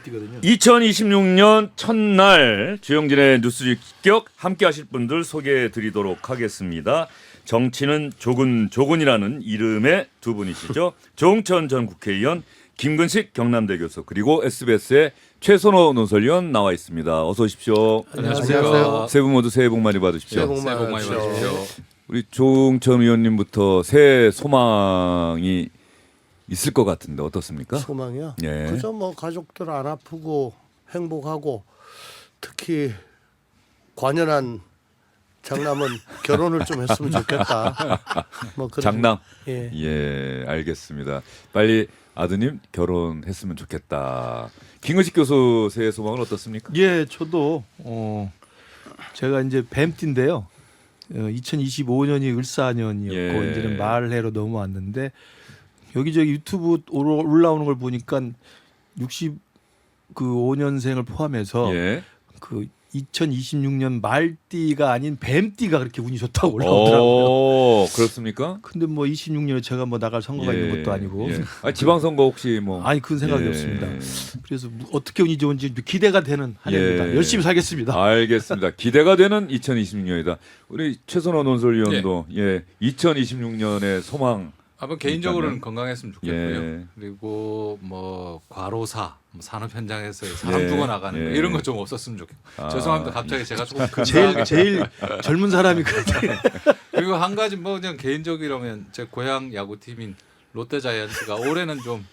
뱀띠거든요. 2026년 첫날 주영진의 뉴스 직격 함께하실 분들 소개해드리도록 하겠습니다. 정치는 조근조근이라는 이름의 두 분이시죠. 조응천 전 국회의원, 김근식 경남대 교수, 그리고 SBS의 최선호 논설위원 나와 있습니다. 어서 오십시오. 안녕하세요. 세 분 모두 새해 복 많이 받으십시오. 새해 복 많이 받으십시오. 우리 조응천 의원님부터 새해 소망이 있을 것 같은데 어떻습니까? 소망이요? 예. 그저 뭐 가족들 안 아프고 행복하고 특히 관연한 장남은 결혼을 좀 했으면 좋겠다. 뭐 그런 장남. 예. 예, 알겠습니다. 빨리 아드님 결혼했으면 좋겠다. 김근식 교수 새해 소망은 어떻습니까? 예, 저도 제가 이제 뱀띠인데요. 2025년이 을사년이었고 예. 이제는 말해로 넘어왔는데 여기저기 유튜브 올라오는 걸 보니까 65년생을 포함해서 예. 그 2026년 말띠가 아닌 뱀띠가 그렇게 운이 좋다고 올라오더라고요. 오, 그렇습니까? 근데 뭐 26년에 제가 뭐 나갈 선거가 있는 것도 아니고 예. 아니, 지방선거 혹시 뭐? 아니 그런 생각이 예. 없습니다. 그래서 어떻게 운이 좋은지 기대가 되는 한 해입니다. 예. 열심히 살겠습니다. 알겠습니다. 기대가 되는 2026년이다. 우리 최선호 논설위원도 예, 2026년의 소망. 뭐 개인적으로는 있다면? 건강했으면 좋겠고요. 예. 그리고 뭐 과로사, 뭐 산업 현장에서 사람 예. 죽어나가는 거 예. 이런 거 좀 없었으면 좋겠고. 아, 죄송합니다. 갑자기 제가 조금 제일 젊은 사람이 그렇게 그리고 한 가지 뭐 그냥 개인적이라면 제 고향 야구팀인 롯데자이언츠가 올해는 좀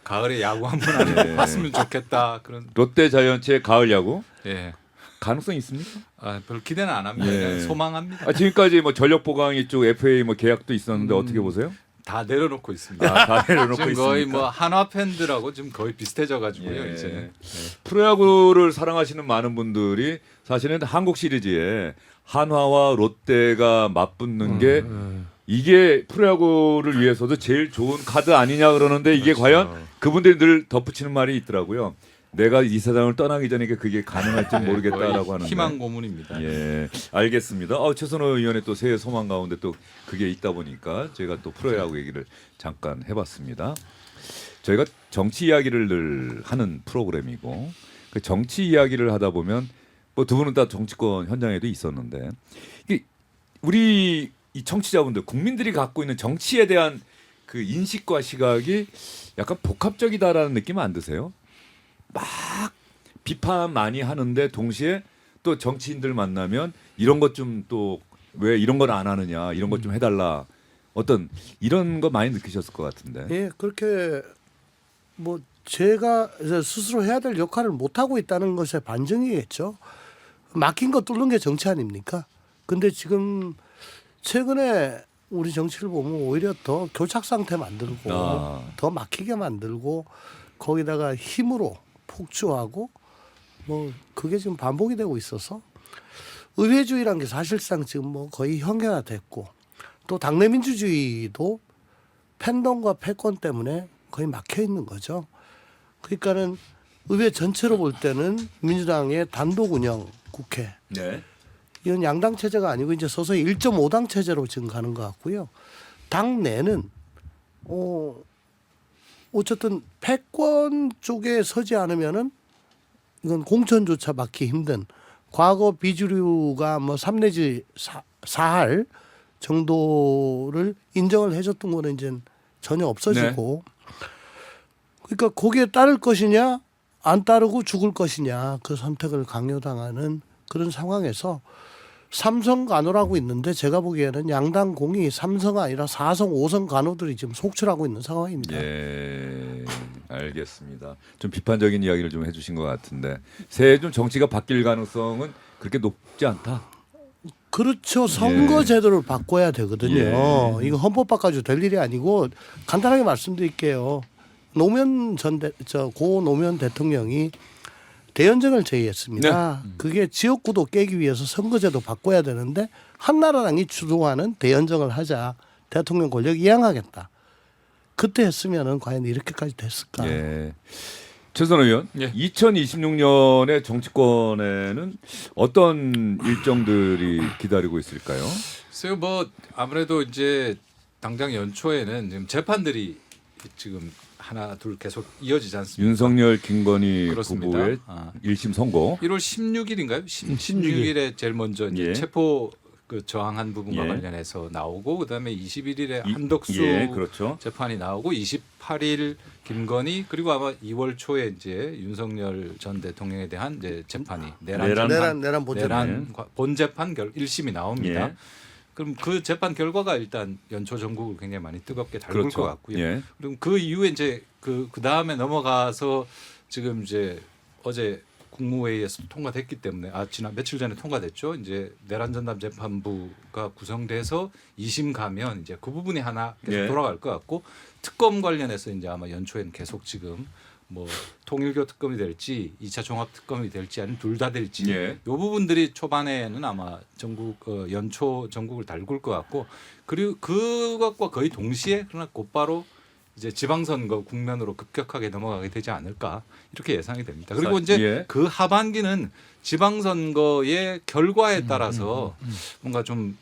가을에 야구 한번 예. 봤으면 좋겠다 그런. 롯데 자이언츠의 가을 야구 예. 가능성 있습니까? 별 기대는 안 합니다. 예. 그냥 소망합니다. 지금까지 뭐 전력 보강이 쪽 FA 뭐 계약도 있었는데 어떻게 보세요? 다 내려놓고 있습니다. 다 내려놓고 지금 있습니까? 거의 뭐 한화 팬들하고 지금 거의 비슷해져 가지고요. 예. 이제 프로야구를 사랑하시는 많은 분들이 사실은 한국 시리즈에 한화와 롯데가 맞붙는 게 이게 프로야구를 위해서도 제일 좋은 카드 아니냐 그러는데 이게 과연 그분들이 늘 덧붙이는 말이 있더라고요. 내가 이 세상을 떠나기 전에 그게 가능할지 모르겠다라고 거의 하는데. 희망 고문입니다. 예, 알겠습니다. 최선호 의원의 또 새해 소망 가운데 또 그게 있다 보니까 저희가 또 프로야구 얘기를 잠깐 해봤습니다. 저희가 정치 이야기를 늘 하는 프로그램이고 그 정치 이야기를 하다 보면 뭐 두 분은 다 정치권 현장에도 있었는데 이게 우리 이 청취자분들 국민들이 갖고 있는 정치에 대한 그 인식과 시각이 약간 복합적이다라는 느낌 안 드세요? 막 비판 많이 하는데 동시에 또 정치인들 만나면 이런 것 좀 또 왜 이런 걸 안 하느냐 이런 것 좀 해달라 어떤 이런 거 많이 느끼셨을 것 같은데. 예, 그렇게 뭐 제가 이제 스스로 해야 될 역할을 못 하고 있다는 것의 반증이겠죠. 막힌 거 뚫는 게 정치 아닙니까? 근데 지금 최근에 우리 정치를 보면 오히려 더 교착 상태 만들고 더 막히게 만들고 거기다가 힘으로 폭주하고 뭐 그게 지금 반복이 되고 있어서 의회주의란 게 사실상 지금 뭐 거의 현경화됐고 또 당내 민주주의도 팬덤과 패권 때문에 거의 막혀 있는 거죠. 그러니까는 의회 전체로 볼 때는 민주당의 단독 운영 국회 네. 이건 양당 체제가 아니고 이제 서서히 1.5당 체제로 지금 가는 것 같고요. 당 내는 어쨌든 패권 쪽에 서지 않으면은 이건 공천조차 받기 힘든 과거 비주류가 뭐 3 내지 4할 정도를 인정을 해줬던 거는 이제 전혀 없어지고 그러니까 거기에 따를 것이냐 안 따르고 죽을 것이냐 그 선택을 강요당하는 그런 상황에서 삼성 간호라고 있는데 제가 보기에는 양당 공이 삼성가 아니라 4성, 5성 간호들이 지금 속출하고 있는 상황입니다. 예, 알겠습니다. 좀 비판적인 이야기를 좀 해주신 것 같은데 새해 좀 정치가 바뀔 가능성은 그렇게 높지 않다. 그렇죠. 선거 제도를 바꿔야 되거든요. 이거 헌법 바꿔도 될 일이 아니고 간단하게 말씀드릴게요. 고 노무현 대통령이 대연정을 제의했습니다. 그게 지역구도 깨기 위해서 선거제도 바꿔야 되는데 한나라당이 주도하는 대연정을 하자. 대통령 권력 이양하겠다. 그때 했으면은 과연 이렇게까지 됐을까? 예. 최선호 의원, 예. 2026년의 정치권에는 어떤 일정들이 기다리고 있을까요? 글쎄요, 뭐 아무래도 이제 당장 연초에는 지금 재판들이 지금 하나 둘 계속 이어지지 않습니까? 윤석열 김건희 그렇습니다. 후보의 1심 선고. 1월 16일인가요? 16일에 제일 먼저 이제 예. 체포 그 저항한 부분과 예. 관련해서 나오고 그다음에 21일에 이- 한덕수 예, 그렇죠. 재판이 나오고 28일 김건희 그리고 아마 2월 초에 이제 윤석열 전 대통령에 대한 이제 재판이 내란 내란 본전. 본재판 1심이 나옵니다. 예. 그럼 그 재판 결과가 일단 연초 전국을 굉장히 많이 뜨겁게 달굴 그렇죠. 것 같고요. 예. 그럼 그 이후에 이제 그 다음에 넘어가서 지금 이제 어제 국무회의에서 통과됐기 때문에 지난 며칠 전에 통과됐죠. 이제 내란 전담 재판부가 구성돼서 2심 가면 이제 그 부분이 하나 계속 예. 돌아갈 것 같고 특검 관련해서 이제 아마 연초에는 계속 지금 뭐 통일교 특검이 될지 2차 종합 특검이 될지 아니면 둘 다 될지 예. 요 부분들이 초반에는 아마 전국 연초 전국을 달굴 것 같고 그리고 그것과 거의 동시에 그러나 곧바로 이제 지방선거 국면으로 급격하게 넘어가게 되지 않을까 이렇게 예상이 됩니다. 그리고 이제 예. 그 하반기는 지방선거의 결과에 따라서 뭔가 좀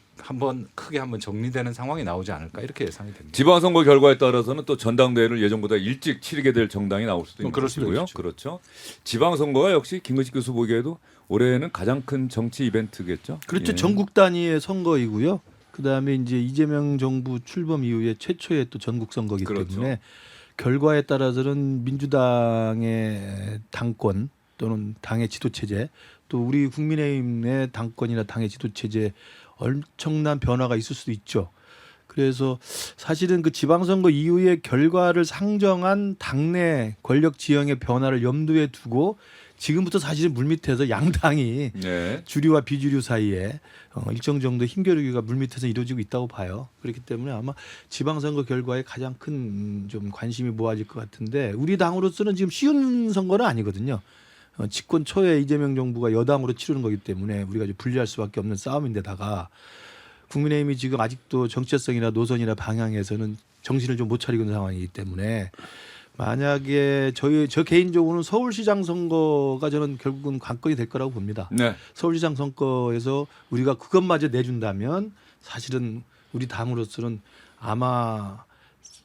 크게 한번 정리되는 상황이 나오지 않을까 이렇게 예상이 됩니다. 지방선거 결과에 따라서는 또 전당대회를 예정보다 일찍 치르게 될 정당이 나올 수도 있는 그럴 수도 것이고요. 있죠. 그렇죠. 지방선거가 역시 김근식 교수 보기에도 올해는 가장 큰 정치 이벤트겠죠. 그렇죠. 예. 전국 단위의 선거이고요. 그다음에 이제 이재명 정부 출범 이후에 최초의 또 전국 선거이기 그렇죠. 때문에 결과에 따라서는 민주당의 당권 또는 당의 지도 체제 또 우리 국민의힘의 당권이나 당의 지도 체제 엄청난 변화가 있을 수도 있죠. 그래서 사실은 그 지방선거 이후의 결과를 상정한 당내 권력 지형의 변화를 염두에 두고 지금부터 사실은 물밑에서 양당이 네. 주류와 비주류 사이에 일정 정도 힘겨루기가 물밑에서 이루어지고 있다고 봐요. 그렇기 때문에 아마 지방선거 결과에 가장 큰 좀 관심이 모아질 것 같은데 우리 당으로서는 지금 쉬운 선거는 아니거든요. 집권 초에 이재명 정부가 여당으로 치르는 거기 때문에 우리가 좀 불리할 수밖에 없는 싸움인데다가 국민의힘이 지금 아직도 정체성이나 노선이나 방향에서는 정신을 좀 못 차리고 있는 상황이기 때문에 만약에 저 개인적으로는 서울시장 선거가 저는 결국은 관건이 될 거라고 봅니다. 네. 서울시장 선거에서 우리가 그것마저 내준다면 사실은 우리 당으로서는 아마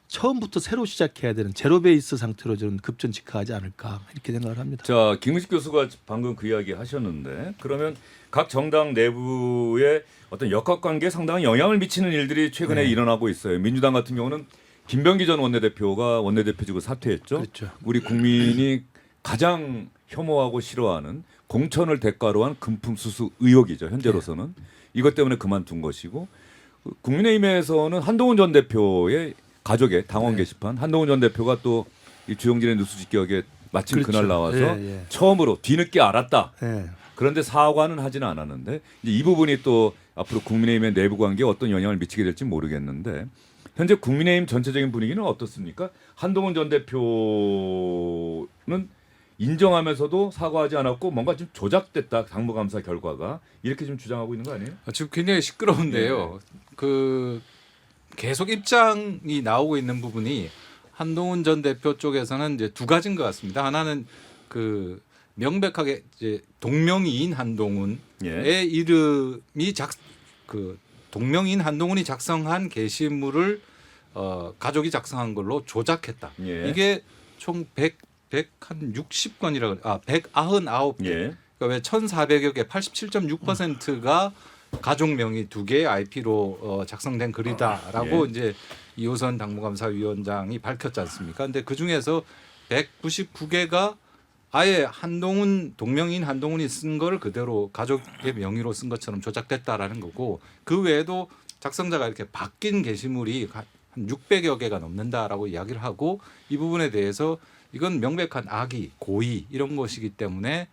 처음부터 새로 시작해야 되는 제로 베이스 상태로 저는 급전직하하지 않을까 이렇게 생각을 합니다. 자, 김근식 교수가 방금 그 이야기 하셨는데 그러면 각 정당 내부의 어떤 역학관계에 상당히 영향을 미치는 일들이 최근에 네. 일어나고 있어요. 민주당 같은 경우는 김병기 전 원내대표가 원내대표직을 사퇴했죠. 그렇죠. 우리 국민이 가장 혐오하고 싫어하는 공천을 대가로 한 금품 수수 의혹이죠. 현재로서는 이것 때문에 그만둔 것이고 국민의힘에서는 한동훈 전 대표의 가족의 당원 게시판 한동훈 전 대표가 또 이 주영진의 뉴스 직격에 마침 그렇죠. 그날 나와서 예. 처음으로 뒤늦게 알았다. 예. 그런데 사과는 하지는 않았는데 이제 이 부분이 또 앞으로 국민의힘의 내부 관계에 어떤 영향을 미치게 될지 모르겠는데 현재 국민의힘 전체적인 분위기는 어떻습니까? 한동훈 전 대표는 인정하면서도 사과하지 않았고 뭔가 좀 조작됐다 당무감사 결과가 이렇게 좀 주장하고 있는 거 아니에요? 지금 굉장히 시끄러운데요. 그 계속 입장이 나오고 있는 부분이 한동훈 전 대표 쪽에서는 이제 두 가지인 것 같습니다. 하나는 그 명백하게 이제 동명이인 한동훈의 예. 이름이 동명이인 한동훈이 작성한 게시물을 가족이 작성한 걸로 조작했다. 예. 이게 총 160건이라고 199개. 예. 그러니까 왜 1,400여 개, 87.6%가 가족 명의 두 개의 IP로 작성된 글이다라고 예. 이제 이호선 당무감사위원장이 밝혔지 않습니까? 근데 그 중에서 199개가 아예 동명인 한동훈이 쓴 거를 그대로 가족의 명의로 쓴 것처럼 조작됐다라는 거고 그 외에도 작성자가 이렇게 바뀐 게시물이 한 600여 개가 넘는다라고 이야기를 하고 이 부분에 대해서 이건 명백한 악의, 고의 이런 것이기 때문에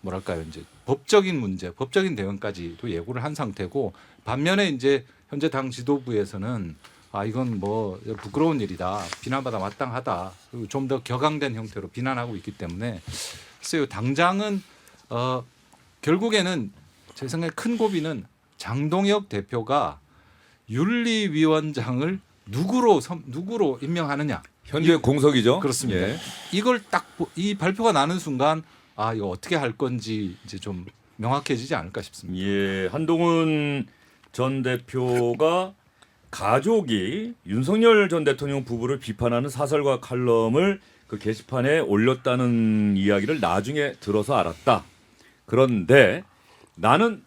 뭐랄까요 이제 법적인 문제, 법적인 대응까지도 예고를 한 상태고 반면에 이제 현재 당 지도부에서는 이건 뭐 부끄러운 일이다, 비난받아 마땅하다, 그리고 좀 더 격앙된 형태로 비난하고 있기 때문에 글쎄요 당장은 결국에는 제 생각에 큰 고비는 장동혁 대표가 윤리위원장을 누구로 임명하느냐. 현재 공석이죠. 그렇습니다. 예. 이걸 딱 이 발표가 나는 순간 이거 어떻게 할 건지 이제 좀 명확해지지 않을까 싶습니다. 예. 한동훈 전 대표가 가족이 윤석열 전 대통령 부부를 비판하는 사설과 칼럼을 그 게시판에 올렸다는 이야기를 나중에 들어서 알았다. 그런데 나는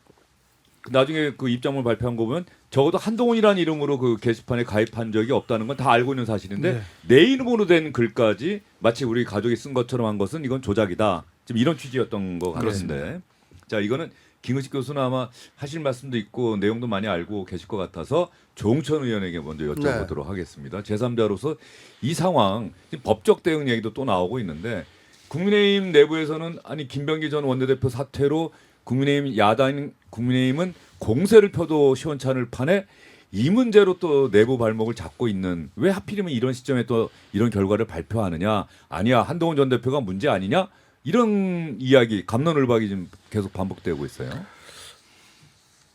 나중에 그 입장문 발표한 거 보면 적어도 한동훈이라는 이름으로 그 게시판에 가입한 적이 없다는 건 다 알고 있는 사실인데 네. 내 이름으로 된 글까지 마치 우리 가족이 쓴 것처럼 한 것은 이건 조작이다. 지금 이런 취지였던 것 같은데. 자, 이거는 김은식 교수는 아마 하실 말씀도 있고 내용도 많이 알고 계실 것 같아서 조홍천 의원에게 먼저 여쭤보도록 하겠습니다. 제3자로서 이 상황 지금 법적 대응 얘기도 또 나오고 있는데 국민의힘 내부에서는 아니 김병기 전 원내대표 사퇴로 국민의힘 야당인 국민의힘은 공세를 펴도 시원찮을 판에 이 문제로 또 내부 발목을 잡고 있는 왜 하필이면 이런 시점에 또 이런 결과를 발표하느냐 아니야 한동훈 전 대표가 문제 아니냐 이런 이야기 갑론을박이 지금 계속 반복되고 있어요.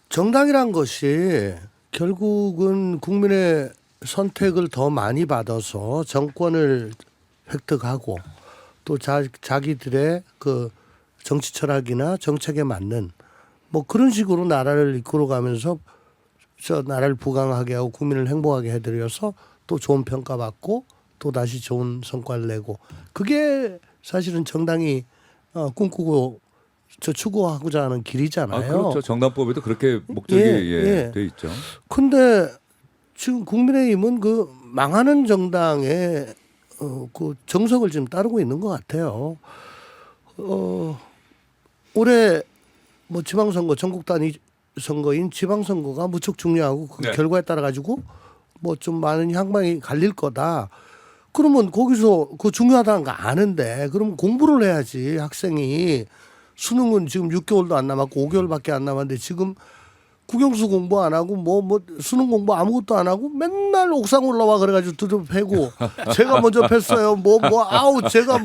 정당이란 것이 결국은 국민의 선택을 더 많이 받아서 정권을 획득하고 또 자기들의 그 정치 철학이나 정책에 맞는 뭐 그런 식으로 나라를 이끌어가면서 저 나라를 부강하게 하고 국민을 행복하게 해드려서 또 좋은 평가받고 또 다시 좋은 성과를 내고 그게 사실은 정당이 꿈꾸고 저 추구하고자 하는 길이잖아요. 아, 그렇죠. 정당법에도 그렇게 목적이 돼 있죠. 근데 지금 국민의힘은 그 망하는 정당의 그 정석을 지금 따르고 있는 것 같아요. 올해 뭐 지방선거 전국 단위 선거인 지방선거가 무척 중요하고 그 네. 결과에 따라 가지고 뭐 좀 많은 향방이 갈릴 거다. 그러면 거기서 그 중요하다는 거 아는데 그러면 공부를 해야지 학생이 수능은 지금 6개월도 안 남았고 5개월밖에 안 남았는데 지금 국영수 공부 안 하고 뭐 수능 공부 아무것도 안 하고 맨날 옥상 올라와 그래가지고 두드려 패고 제가 먼저 팼어요. 아우 제가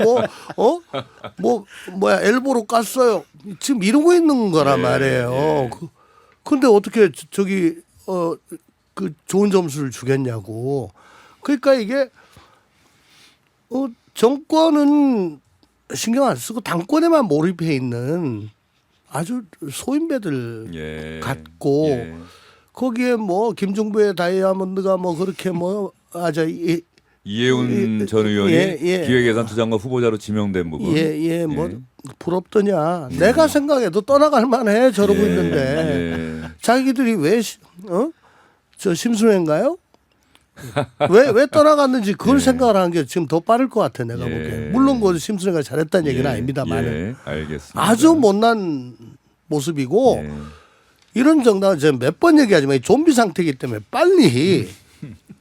뭐야 엘보로 깠어요. 지금 이러고 있는 거란 말이에요. 근데 어떻게 저기 그 좋은 점수를 주겠냐고. 그러니까 이게 정권은 신경 안 쓰고 당권에만 몰입해 있는 아주 소인배들 같고 거기에 뭐 김종부의 다이아몬드가 뭐 그렇게 이해운 전 의원이 기획예산투장관 후보자로 지명된 부분. 부럽더냐. 내가 생각해도 떠나갈 만해 저러고 있는데 자기들이 왜 저 심순애인가요? 왜 떠나갔는지 그걸 생각을 하는 게 지금 더 빠를 것 같아 내가 보기에. 물론 그 심순애가 잘했다는 얘기는 아닙니다만 알겠습니다. 아주 못난 모습이고 이런 정당은 제가 몇 번 얘기하지만 이 좀비 상태이기 때문에 빨리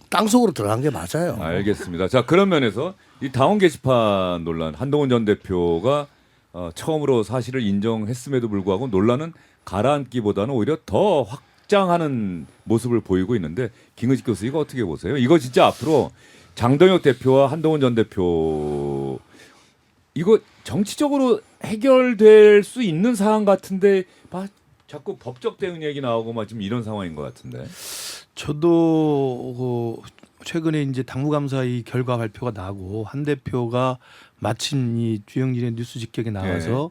땅속으로 들어간 게 맞아요. 알겠습니다. 자 그런 면에서 이 당원 게시판 논란 한동훈 전 대표가 처음으로 사실을 인정했음에도 불구하고 논란은 가라앉기보다는 오히려 더 확장하는 모습을 보이고 있는데 김은식 교수 이거 어떻게 보세요? 이거 진짜 앞으로 장동혁 대표와 한동훈 전 대표 이거 정치적으로 해결될 수 있는 사안 같은데 자꾸 법적 대응 얘기 나오고 막 지금 이런 상황인 것 같은데. 저도 최근에 이제 당무감사의 결과 발표가 나고 한 대표가 마침 이 주영진의 뉴스 직격에 나와서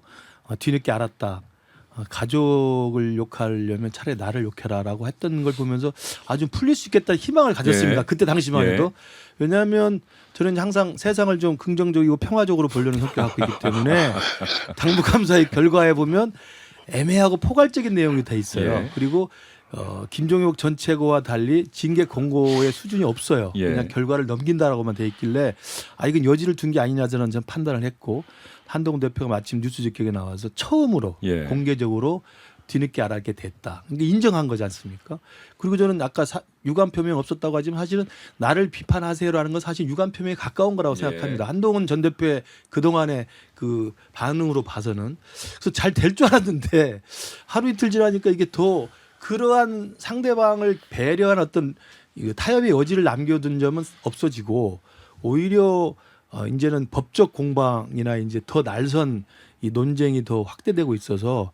뒤늦게 알았다. 가족을 욕하려면 차라리 나를 욕해라라고 했던 걸 보면서 아주 풀릴 수 있겠다는 희망을 가졌습니다. 그때 당시만 해도. 왜냐하면 저는 항상 세상을 좀 긍정적이고 평화적으로 보려는 성격을 갖고 있기 때문에 당무감사의 결과에 보면 애매하고 포괄적인 내용이 다 있어요. 그리고 김종혁 전 최고와 달리 징계 권고의 수준이 없어요. 그냥 결과를 넘긴다라고만 돼 있길래 이건 여지를 둔 게 아니냐 저는 판단을 했고 한동훈 대표가 마침 뉴스 직격에 나와서 처음으로 공개적으로 뒤늦게 알게 됐다. 이게 인정한 거지 않습니까? 그리고 저는 아까 유감 표명 없었다고 하지만 사실은 나를 비판하세요라는 건 사실 유감 표명에 가까운 거라고 생각합니다. 한동훈 전 대표의 그동안의 그 반응으로 봐서는 그래서 잘 될 줄 알았는데 하루 이틀 지나니까 이게 더 그러한 상대방을 배려한 어떤 타협의 여지를 남겨둔 점은 없어지고 오히려 이제는 법적 공방이나 이제 더 날선 이 논쟁이 더 확대되고 있어서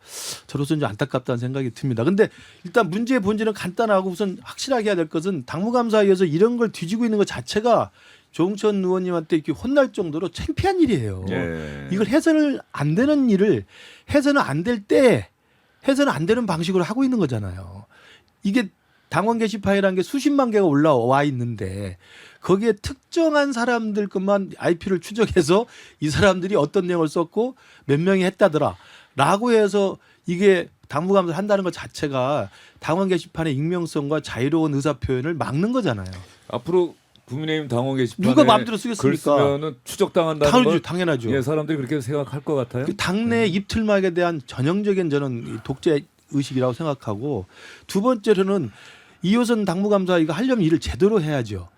저로서는 좀 안타깝다는 생각이 듭니다. 근데 일단 문제의 본질은 간단하고 우선 확실하게 해야 될 것은 당무감사위에서 이런 걸 뒤지고 있는 것 자체가 조홍천 의원님한테 이렇게 혼날 정도로 창피한 일이에요. 이걸 해서는 안 되는 일을 해서는 안 될 때 해서는 안 되는 방식으로 하고 있는 거잖아요. 이게 당원 게시판이라는 게 수십만 개가 올라와 있는데 거기에 특정한 사람들 것만 IP를 추적해서 이 사람들이 어떤 내용을 썼고 몇 명이 했다더라라고 해서 이게 당무감사를 한다는 것 자체가 당원 게시판의 익명성과 자유로운 의사 표현을 막는 거잖아요. 앞으로 국민의힘 당원 게시판에 누가 마음대로 쓰겠습니까? 글 쓰면은 추적당한다는 건 당연하죠. 예, 사람들이 그렇게 생각할 것 같아요. 그 당내 입틀막에 대한 전형적인 저는 독재 의식이라고 생각하고 두 번째로는 이호선 당무감사 이거 하려면 일을 제대로 해야죠.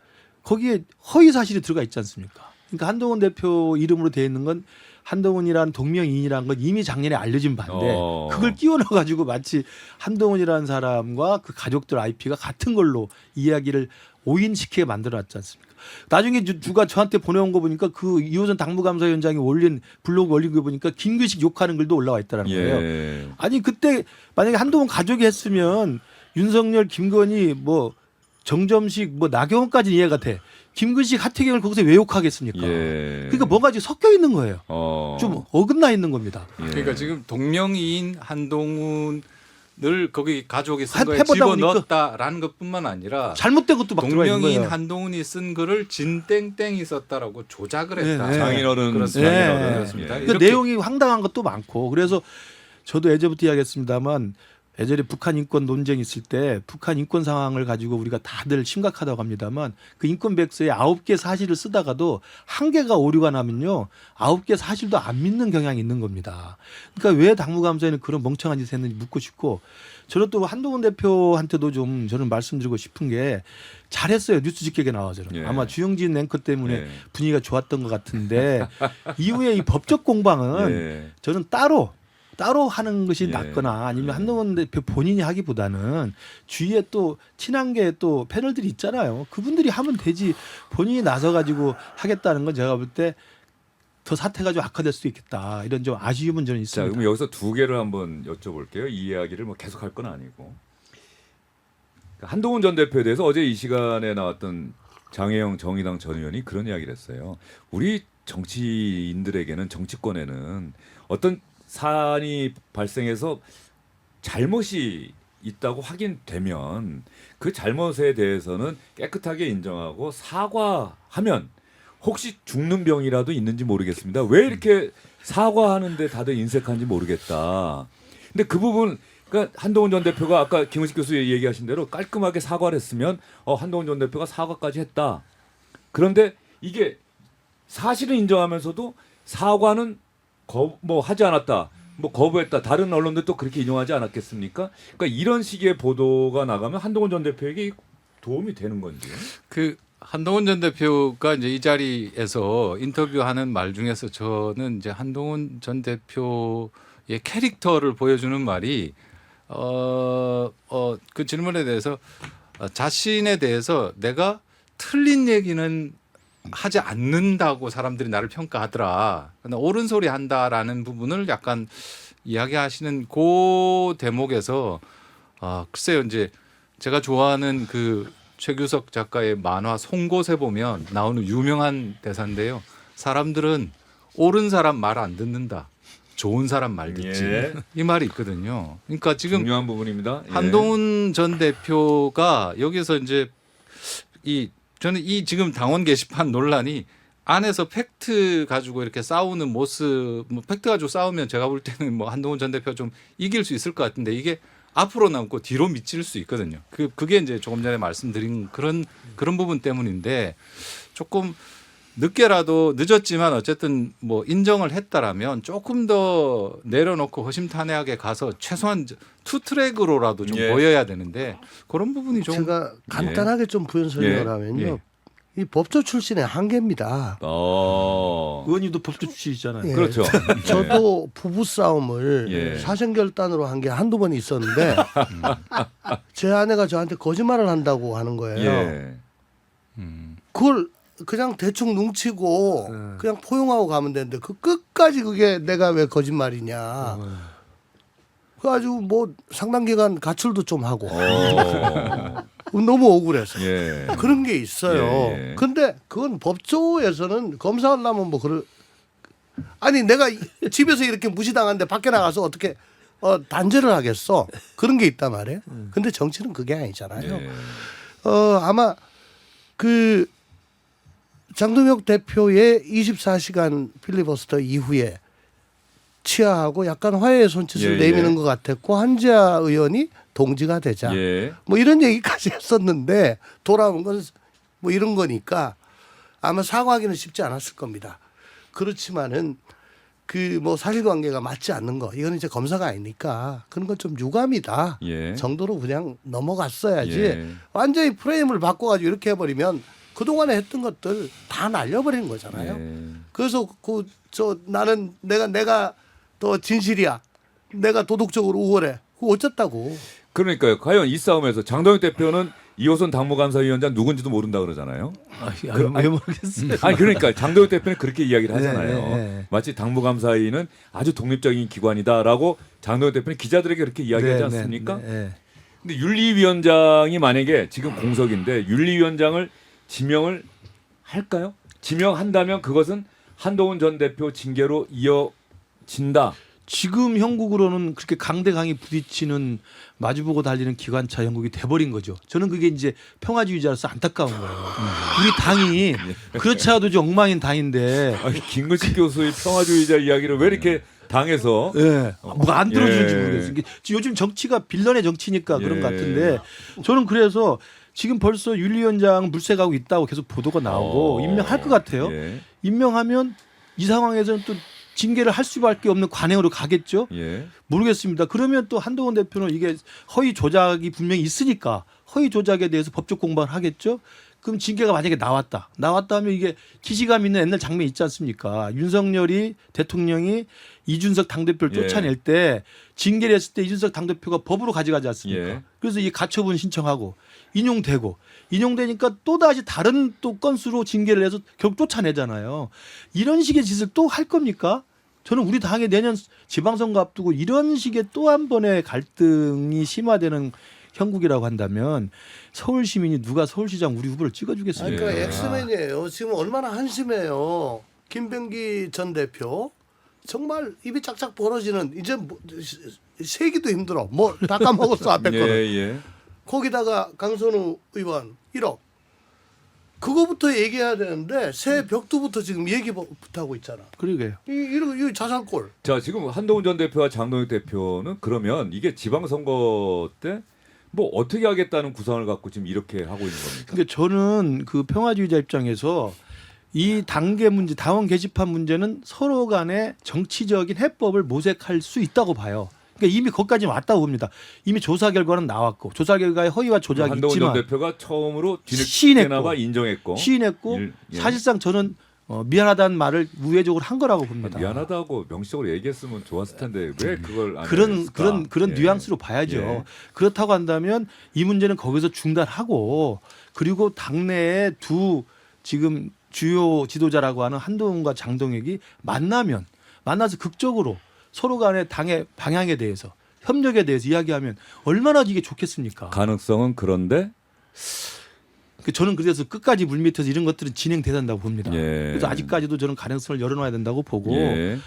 거기에 허위 사실이 들어가 있지 않습니까? 그러니까 한동훈 대표 이름으로 되어 있는 건 한동훈이라는 동명이인이라는 건 이미 작년에 알려진 바인데 그걸 끼워 넣어 가지고 마치 한동훈이라는 사람과 그 가족들 IP가 같은 걸로 이야기를 오인시키게 만들어놨지 않습니까? 나중에 누가 저한테 보내온 거 보니까 그 이호선 당무감사위원장이 올린 블로그 올린 거 보니까 김규식 욕하는 글도 올라와 있다는 거예요. 예. 아니 그때 만약에 한동훈 가족이 했으면 윤석열, 김건희, 뭐 정점식, 뭐 나경원까지 이해가 돼. 김규식, 하태경을 거기서 왜 욕하겠습니까? 예. 그러니까 뭐가 지금 섞여 있는 거예요. 어. 좀 어긋나 있는 겁니다. 예. 그러니까 지금 동명이인 한동훈을 거기 가족이 쓴 거에 해보다 집어넣었다라는 것뿐만 아니라 잘못된 것도 막 들어가 있는 동명이인 거예요. 한동훈이 쓴 글을 진땡땡이 썼다라고 조작을 했다. 네, 네. 장인어른 그렇습니다. 네. 그렇습니다. 예. 그 이렇게 내용이 황당한 것도 많고 그래서 저도 예전부터 이야기했습니다만 예전에 북한 인권 논쟁 있을 때 북한 인권 상황을 가지고 우리가 다들 심각하다고 합니다만 그 인권 백서에 9개 사실을 쓰다가도 1개가 오류가 나면요 9개 사실도 안 믿는 경향이 있는 겁니다. 그러니까 왜 당무감사에는 그런 멍청한 짓을 했는지 묻고 싶고 저는 또 한동훈 대표한테도 좀 저는 말씀드리고 싶은 게 잘했어요. 뉴스 직격에 나와서는. 예. 아마 주영진 앵커 때문에 예. 분위기가 좋았던 것 같은데 이후에 이 법적 공방은 예. 저는 따로 하는 것이 예. 낫거나 아니면 한동훈 대표 본인이 하기보다는 주위에 또 친한계 또 패널들이 있잖아요. 그분들이 하면 되지 본인이 나서 가지고 하겠다는 건 제가 볼 때 더 사태가 좀 악화될 수도 있겠다 이런 좀 아쉬움은 저는 자, 있습니다. 그럼 여기서 두 개를 한번 여쭤볼게요. 이 이야기를 뭐 계속 할 건 아니고. 한동훈 전 대표에 대해서 어제 이 시간에 나왔던 장혜영 정의당 전 의원이 그런 이야기를 했어요. 우리 정치인들에게는 정치권에는 어떤 사안이 발생해서 잘못이 있다고 확인되면 그 잘못에 대해서는 깨끗하게 인정하고 사과하면 혹시 죽는 병이라도 있는지 모르겠습니다. 왜 이렇게 사과하는데 다들 인색한지 모르겠다. 근데 그 부분 그러니까 한동훈 전 대표가 아까 김은식 교수 얘기하신 대로 깔끔하게 사과를 했으면 한동훈 전 대표가 사과까지 했다. 그런데 이게 사실은 인정하면서도 사과는 뭐 하지 않았다. 뭐 거부했다. 다른 언론들도 그렇게 인용하지 않았겠습니까? 그러니까 이런 식의 보도가 나가면 한동훈 전 대표에게 도움이 되는 건지. 그 한동훈 전 대표가 이제 이 자리에서 인터뷰하는 말 중에서 저는 이제 한동훈 전 대표의 캐릭터를 보여주는 말이 그 질문에 대해서 자신에 대해서 내가 틀린 얘기는 하지 않는다고 사람들이 나를 평가하더라. 근데 옳은 소리 한다라는 부분을 약간 이야기하시는 그 대목에서 글쎄요 이제 제가 좋아하는 그 최규석 작가의 만화 송곳에 보면 나오는 유명한 대사인데요. 사람들은 옳은 사람 말 안 듣는다. 좋은 사람 말 듣지. 예. 이 말이 있거든요. 그러니까 지금 중요한 부분입니다. 예. 한동훈 전 대표가 여기서 이제 저는 이 지금 당원 게시판 논란이 안에서 팩트 가지고 이렇게 싸우는 모습, 뭐 팩트 가지고 싸우면 제가 볼 때는 뭐 한동훈 전 대표 좀 이길 수 있을 것 같은데 이게 앞으로 남고 뒤로 미칠 수 있거든요. 그게 이제 조금 전에 말씀드린 그런 부분 때문인데 조금 늦게라도 늦었지만 어쨌든 뭐 인정을 했다라면 조금 더 내려놓고 허심탄회하게 가서 최소한 투 트랙으로라도 좀 예. 보여야 되는데 그런 부분이 좀 제가 간단하게 좀 부연 설명을 하면요. 예. 이 법조 출신의 한계입니다. 의원님도 법조 출신이잖아요. 예. 그렇죠. 저도 부부 싸움을 예. 사생결단으로 한 게 한두 번 있었는데 제 아내가 저한테 거짓말을 한다고 하는 거예요. 예. 그걸 그냥 대충 뭉치고 그냥 포용하고 가면 되는데 그 끝까지 그게 내가 왜 거짓말이냐. 그래가지고 뭐 상당 기간 가출도 좀 하고 너무 억울해서 예. 그런 게 있어요. 예, 예. 근데 그건 법조에서는 검사하려면 뭐 아니 내가 집에서 이렇게 무시당하는데 밖에 나가서 어떻게 단죄를 하겠어. 그런 게 있단 말이에요. 근데 정치는 그게 아니잖아요. 예. 아마 그 장동혁 대표의 24시간 필리버스터 이후에 치하하고 약간 화해의 손짓을 예, 내미는 예. 것 같았고 한지아 의원이 동지가 되자 예. 뭐 이런 얘기까지 했었는데 돌아온 건 뭐 이런 거니까 아마 사과하기는 쉽지 않았을 겁니다. 그렇지만은 그 뭐 사실관계가 맞지 않는 거 이거는 이제 검사가 아니니까 그런 건 좀 유감이다 예. 정도로 그냥 넘어갔어야지 예. 완전히 프레임을 바꿔가지고 이렇게 해버리면 그동안에 했던 것들 다 날려버리는 거잖아요. 예. 그래서 나는 내가 더 진실이야. 내가 도덕적으로 우월해. 그거 어쨌다고. 그러니까요. 과연 이 싸움에서 장동혁 대표는 이호선 당무감사위원장 누군지도 모른다 그러잖아요. 왜 모르겠어요. 아니 그러니까 장동혁 대표는 그렇게 이야기를 하잖아요. 네, 네. 마치 당무감사위는 아주 독립적인 기관이다라고 장동혁 대표는 기자들에게 그렇게 이야기하지 않습니까? 근데 윤리위원장이 만약에 지금 공석인데 윤리위원장을 지명을 할까요? 지명한다면 그것은 한동훈 전 대표 징계로 이어진다. 지금 형국으로는 그렇게 강대강이 부딪히는 마주보고 달리는 기관차 형국이 돼버린 거죠. 저는 그게 이제 평화주의자로서 안타까운 거예요. 우리 당이 그렇지 않아도 좀 엉망인 당인데 아니, 김근식 교수의 평화주의자 이야기를 왜 이렇게 당해서 뭐가 안 들어주는지 예. 모르겠어요. 이게 요즘 정치가 빌런의 정치니까 그런 예. 것 같은데 저는 그래서 지금 벌써 윤리위원장 물색하고 있다고 계속 보도가 나오고 임명할 것 같아요. 예. 임명하면 이 상황에서는 또 징계를 할 수밖에 없는 관행으로 가겠죠. 예. 모르겠습니다. 그러면 또 한동훈 대표는 이게 허위 조작이 분명히 있으니까 허위 조작에 대해서 법적 공방을 하겠죠. 그럼 징계가 만약에 나왔다 하면 이게 기시감 있는 옛날 장면 있지 않습니까? 윤석열이 대통령이 이준석 당대표를 예. 쫓아낼 때 징계를 했을 때 이준석 당대표가 법으로 가져가지 않습니까? 예. 그래서 이 가처분 신청하고 인용되니까 또다시 다른 또 건수로 징계를 해서 결국 쫓아내잖아요. 이런 식의 짓을 또 할 겁니까? 저는 우리 당의 내년 지방선거 앞두고 이런 식의 또 한 번의 갈등이 심화되는 형국이라고 한다면 서울 시민이 누가 서울시장 우리 후보를 찍어주겠습니까? 그러니까 엑스맨이에요. 지금 얼마나 한심해요. 김병기 전 대표 정말 입이 짝짝 벌어지는 이제 세기도 힘들어. 뭐 다 까먹었어 앞에 예, 거는. 예. 거기다가 강선우 의원 1억. 그거부터 얘기해야 되는데 새 벽두부터 지금 얘기부터 하고 있잖아. 그러게요. 이 자살골. 자, 지금 한동훈 전 대표와 장동혁 대표는 그러면 이게 지방선거 때 뭐 어떻게 하겠다는 구상을 갖고 지금 이렇게 하고 있는 겁니까? 근데 저는 그 평화주의자 입장에서 이 단계 문제, 당원 게시판 문제는 서로 간의 정치적인 해법을 모색할 수 있다고 봐요. 그러니까 이미 거기까지 왔다고 봅니다. 이미 조사 결과는 나왔고 조사 결과에 허위와 조작이 한동훈 있지만 전 대표가 처음으로 시인했고, 뒤늦게나마 인정했고 시인했고 예. 사실상 저는 미안하다는 말을 우회적으로 한 거라고 봅니다. 미안하다고 명시적으로 얘기했으면 좋았을 텐데 왜 그걸 안 그런 했을까? 그런 예. 뉘앙스로 봐야죠. 예. 그렇다고 한다면 이 문제는 거기서 중단하고 그리고 당내에 두 지금 주요 지도자라고 하는 한동훈과 장동혁이 만나서 극적으로 서로 간의 당의 방향에 대해서 협력에 대해서 이야기하면 얼마나 이게 좋겠습니까? 가능성은 그런데 저는 그래서 끝까지 물밑에서 이런 것들은 진행돼야 된다고 봅니다. 예. 그래서 아직까지도 저는 가능성을 열어놔야 된다고 보고 예.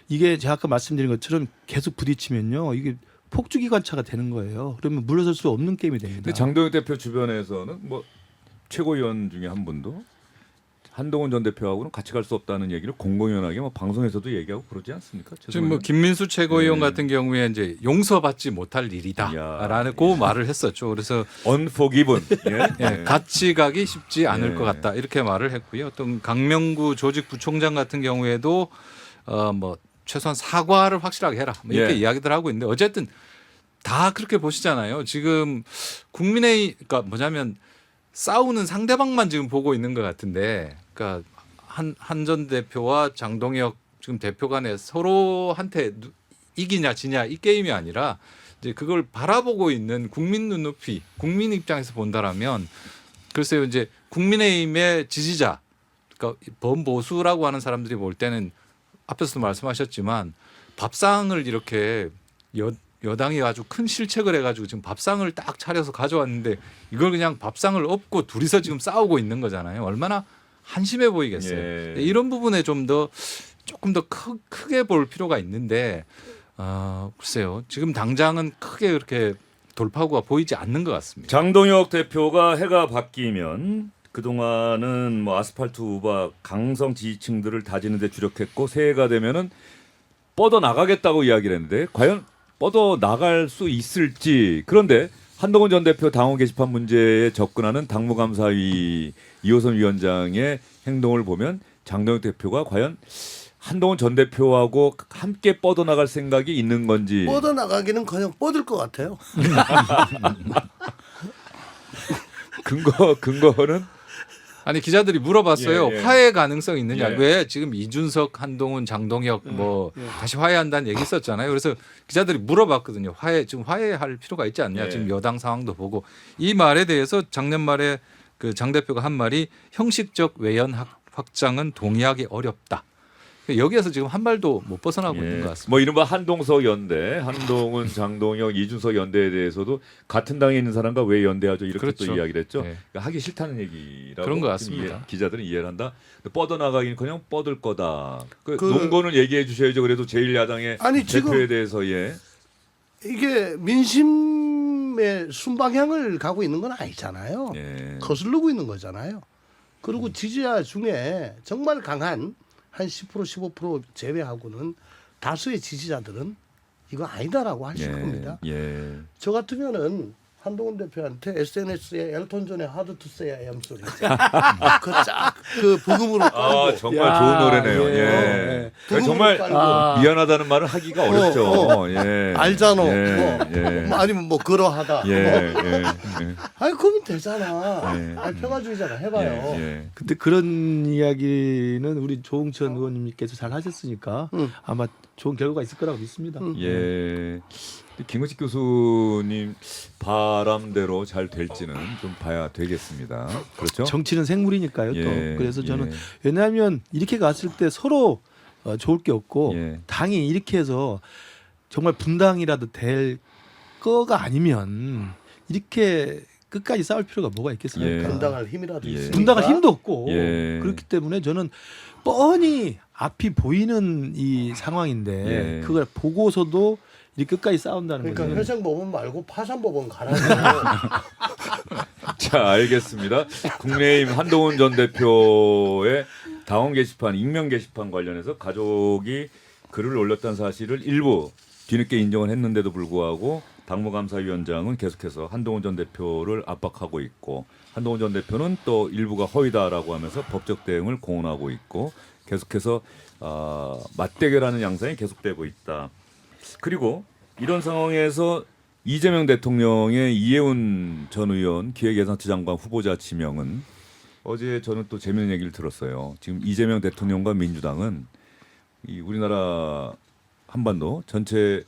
이게 제가 아까 말씀드린 것처럼 계속 부딪히면요 이게 폭주기관차가 되는 거예요. 그러면 물러설 수 없는 게임이 됩니다. 근데 장동혁 대표 주변에서는 뭐 최고위원 중에 한 분도 한동훈 전 대표하고는 같이 갈 수 없다는 얘기를 공공연하게 뭐 방송에서도 얘기하고 그러지 않습니까? 지금 뭐 김민수 최고위원 네. 같은 경우에 이제 용서받지 못할 일이다라는 그 말을 했었죠. 그래서 unforgiven. 예, 같이 가기 쉽지 않을 예. 것 같다 이렇게 말을 했고요. 또 강명구 조직 부총장 같은 경우에도 뭐 최소한 사과를 확실하게 해라 뭐 이렇게 예. 이야기들 하고 있는데 어쨌든 다 그렇게 보시잖아요. 지금 그러니까 뭐냐면 싸우는 상대방만 지금 보고 있는 것 같은데, 그러니까 한 전 대표와 장동혁 지금 대표 간에 서로한테 이기냐 지냐 이 게임이 아니라 이제 그걸 바라보고 있는 국민 눈높이, 국민 입장에서 본다라면 글쎄요 이제 국민의힘의 지지자, 그러니까 범보수라고 하는 사람들이 볼 때는 앞에서도 말씀하셨지만 밥상을 이렇게 여당이 아주 큰 실책을 해가지고 지금 밥상을 딱 차려서 가져왔는데 이걸 그냥 밥상을 엎고 둘이서 지금 싸우고 있는 거잖아요. 얼마나 한심해 보이겠어요. 예. 이런 부분에 조금 더 크게 볼 필요가 있는데 글쎄요. 지금 당장은 크게 그렇게 돌파구가 보이지 않는 것 같습니다. 장동혁 대표가 해가 바뀌면 그동안은 뭐 아스팔트 우박 강성 지지층들을 다지는 데 주력했고 새해가 되면은 뻗어 나가겠다고 이야기를 했는데 과연 뻗어 나갈 수 있을지. 그런데 한동훈 전 대표 당원 게시판 문제에 접근하는 당무감사위 이호선 위원장의 행동을 보면 장동혁 대표가 과연 한동훈 전 대표하고 함께 뻗어나갈 생각이 있는 건지. 뻗어나가기는커녕 뻗을 것 같아요. 근거는 아니 기자들이 물어봤어요. 예, 예. 화해 가능성 있느냐. 예. 왜 지금 이준석, 한동훈, 장동혁 뭐 다시 화해한다는 얘기 있었잖아요. 그래서 기자들이 물어봤거든요. 지금 화해할 필요가 있지 않냐. 예. 지금 여당 상황도 보고 이 말에 대해서 작년 말에 그 장 대표가 한 말이 형식적 외연 확장은 동의하기 어렵다. 여기에서 지금 한 발도 못 벗어나고 있는 것 같습니다. 뭐 이른바 한동석 연대, 한동훈, 장동혁, 이준석 연대에 대해서도 같은 당에 있는 사람과 왜 연대하죠? 이렇게 그렇죠. 또 이야기를 했죠. 네. 그러니까 하기 싫다는 얘기라고 그런 것 지금 같습니다. 기자들은 이해를 한다. 뻗어나가기는커녕 뻗을 거다. 그 그- 논거는 얘기해 주셔야죠. 그래도 제1야당의 아니, 지금- 대표에 대해서 이게 민심의 순방향을 가고 있는 건 아니잖아요. 예. 거슬르고 있는 거잖아요. 그리고 지지자 중에 정말 강한 한 10% 15% 제외하고는 다수의 지지자들은 이거 아니다라고 하실 겁니다. 예. 저 같으면은 한동훈 대표한테 SNS에 엘톤 존의 하드 투 세이 엠 소리 그 부금으로 깔고 아 정말 야, 좋은 노래네요. 예. 예. 부금으로 정말 깔고 아. 미안하다는 말을 하기가 어렵죠. 예. 알잖아. 예. 뭐, 예. 뭐 아니면 뭐 그러하다. 예. 뭐. 예. 예. 아니 그러면 되잖아. 예. 아니, 평화주의자가 해봐요. 예. 예. 근데 그런 이야기는 우리 조홍천 의원님께서 잘 하셨으니까 응. 아마 좋은 결과가 있을 거라고 믿습니다. 응. 예. 김은식 교수님 바람대로 잘 될지는 좀 봐야 되겠습니다. 그렇죠? 정치는 생물이니까요. 또 예, 그래서 저는 예. 왜냐하면 이렇게 갔을 때 서로 좋을 게 없고 예. 당이 이렇게 해서 정말 분당이라도 될 거가 아니면 이렇게 끝까지 싸울 필요가 뭐가 있겠습니까? 예. 분당할 힘이라도 예. 있으니까. 분당할 힘도 없고 예. 그렇기 때문에 저는 뻔히 앞이 보이는 이 상황인데 예. 그걸 보고서도 이렇게 끝까지 싸운다는 그러니까 거죠. 회생법원 말고 파산법원 가라고. 자, 알겠습니다. 국민의힘 한동훈 전 대표의 당원 게시판, 익명 게시판 관련해서 가족이 글을 올렸다는 사실을 일부 뒤늦게 인정을 했는데도 불구하고 당무감사위원장은 계속해서 한동훈 전 대표를 압박하고 있고 한동훈 전 대표는 또 일부가 허위다라고 하면서 법적 대응을 공언하고 있고 계속해서 맞대결하는 양상이 계속되고 있다. 그리고 이런 상황에서 이재명 대통령의 이해운 전 의원 기획예산처 장관 후보자 지명은 어제 저는 또 재미있는 얘기를 들었어요. 지금 이재명 대통령과 민주당은 이 우리나라 한반도 전체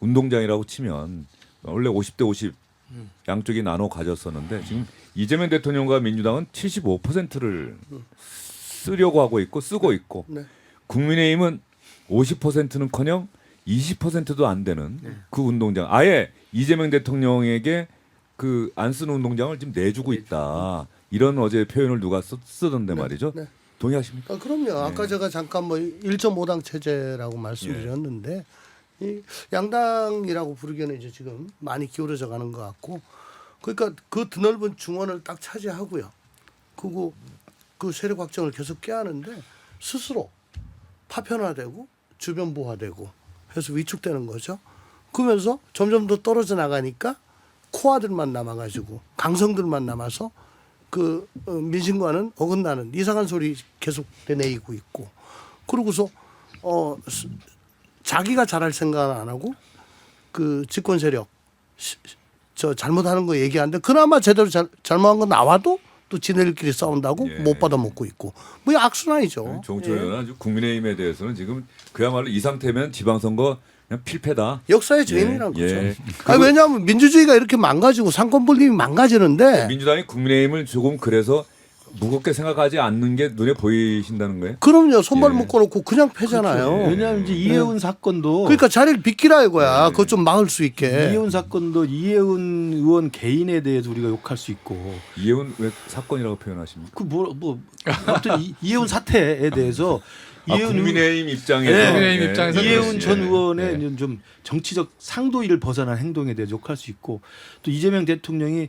운동장이라고 치면 원래 50대 50 양쪽이 나눠 가졌었는데 지금 이재명 대통령과 민주당은 75%를 쓰려고 하고 있고 쓰고 있고 네. 국민의힘은 50%는커녕 20%도 안 되는 그 운동장 아예 이재명 대통령에게 그 안 쓰는 운동장을 지금 내주고 있다 이런 어제 표현을 누가 쓰던데 말이죠. 네. 동의하십니까? 그럼요. 아까 제가 잠깐 뭐 1.5당 체제라고 말씀드렸는데 이 양당이라고 부르기에는 이제 지금 많이 기울어져 가는 것 같고 그러니까 그 드넓은 중원을 딱 차지하고요. 그리고 그 세력 확정을 계속 꾀하는데 스스로 파편화되고 주변부화되고 해서 위축되는 거죠. 그러면서 점점 더 떨어져 나가니까 코아들만 남아가지고 강성들만 남아서 그 민심과는 어긋나는 이상한 소리 계속 내내고 있고 그러고서 자기가 잘할 생각은 안 하고 그 집권 세력 저 잘못하는 거 얘기하는데 그나마 제대로 잘못한 거 나와도 또 지네들끼리 싸운다고 예. 못 받아먹고 있고 뭐 악순환이죠. 조홍철 예. 의원은 아주 국민의힘에 대해서는 지금 그야말로 이 상태면 지방선거 그냥 필패다. 역사의 죄인이란 예, 거죠. 예. 아니, 왜냐하면 민주주의가 이렇게 망가지고 상권 분립이 망가지는데 민주당이 국민의힘을 조금 그래서 무겁게 생각하지 않는 게 눈에 보이신다는 거예요? 그럼요 손발 예. 묶어놓고 그냥 패잖아요. 그렇죠. 왜냐하면 이제 이해운 사건도 그러니까 자리를 비키라 이거야. 그것 좀 막을 수 있게. 이해운 사건도 이해운 의원 개인에 대해서 우리가 욕할 수 있고 이해운 왜 사건이라고 표현하십니까? 그 뭐 아무튼 이해운 사태에 대해서 국민의힘 입장에서 네. 국민의힘 입장에서 이해운 그렇지. 전 의원의 네. 좀 정치적 상도위를 벗어난 행동에 대해 욕할 수 있고 또 이재명 대통령이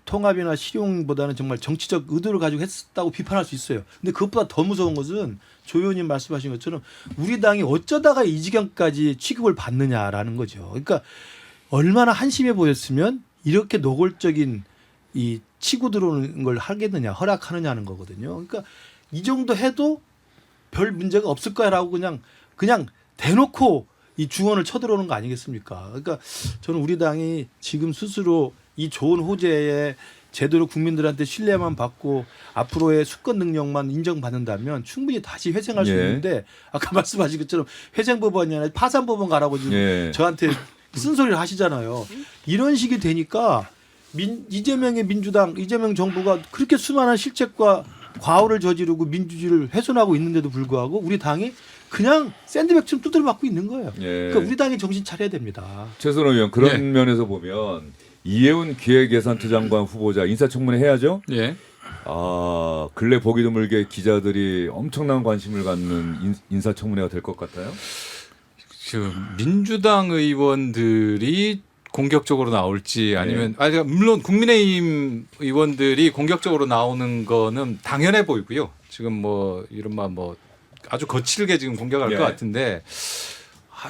통합이나 실용보다는 정말 정치적 의도를 가지고 했다고 비판할 수 있어요. 근데 그것보다 더 무서운 것은 조 의원님 말씀하신 것처럼 우리 당이 어쩌다가 이 지경까지 취급을 받느냐라는 거죠. 그러니까 얼마나 한심해 보였으면 이렇게 노골적인 이 치고 들어오는 걸 하겠느냐, 허락하느냐는 거거든요. 그러니까 이 정도 해도 별 문제가 없을 거야라고 그냥 대놓고 이 중언을 쳐들어오는 거 아니겠습니까? 그러니까 저는 우리 당이 지금 스스로 이 좋은 호재에 제대로 국민들한테 신뢰만 받고 앞으로의 수권 능력만 인정받는다면 충분히 다시 회생할 수 예. 있는데 아까 말씀하신 것처럼 회생법원이 아니라 파산법원 가라고 지금 예. 저한테 쓴소리를 하시잖아요. 이런 식이 되니까 이재명의 민주당, 이재명 정부가 그렇게 수많은 실책과 과오를 저지르고 민주주의를 훼손하고 있는데도 불구하고 우리 당이 그냥 샌드백처럼 두드려 맞고 있는 거예요. 예. 그러니까 우리 당이 정신 차려야 됩니다. 최선호 의원 그런 예. 면에서 보면 이해운 기획예산처 장관 후보자 인사청문회 해야죠. 예. 아 근래 보기 드물게 기자들이 엄청난 관심을 갖는 인사청문회가 될 것 같아요. 지금 민주당 의원들이 공격적으로 나올지 아니면 그러니까 물론 국민의힘 의원들이 공격적으로 나오는 거는 당연해 보이고요. 지금 뭐 이른바 뭐 아주 거칠게 지금 공격할 예. 것 같은데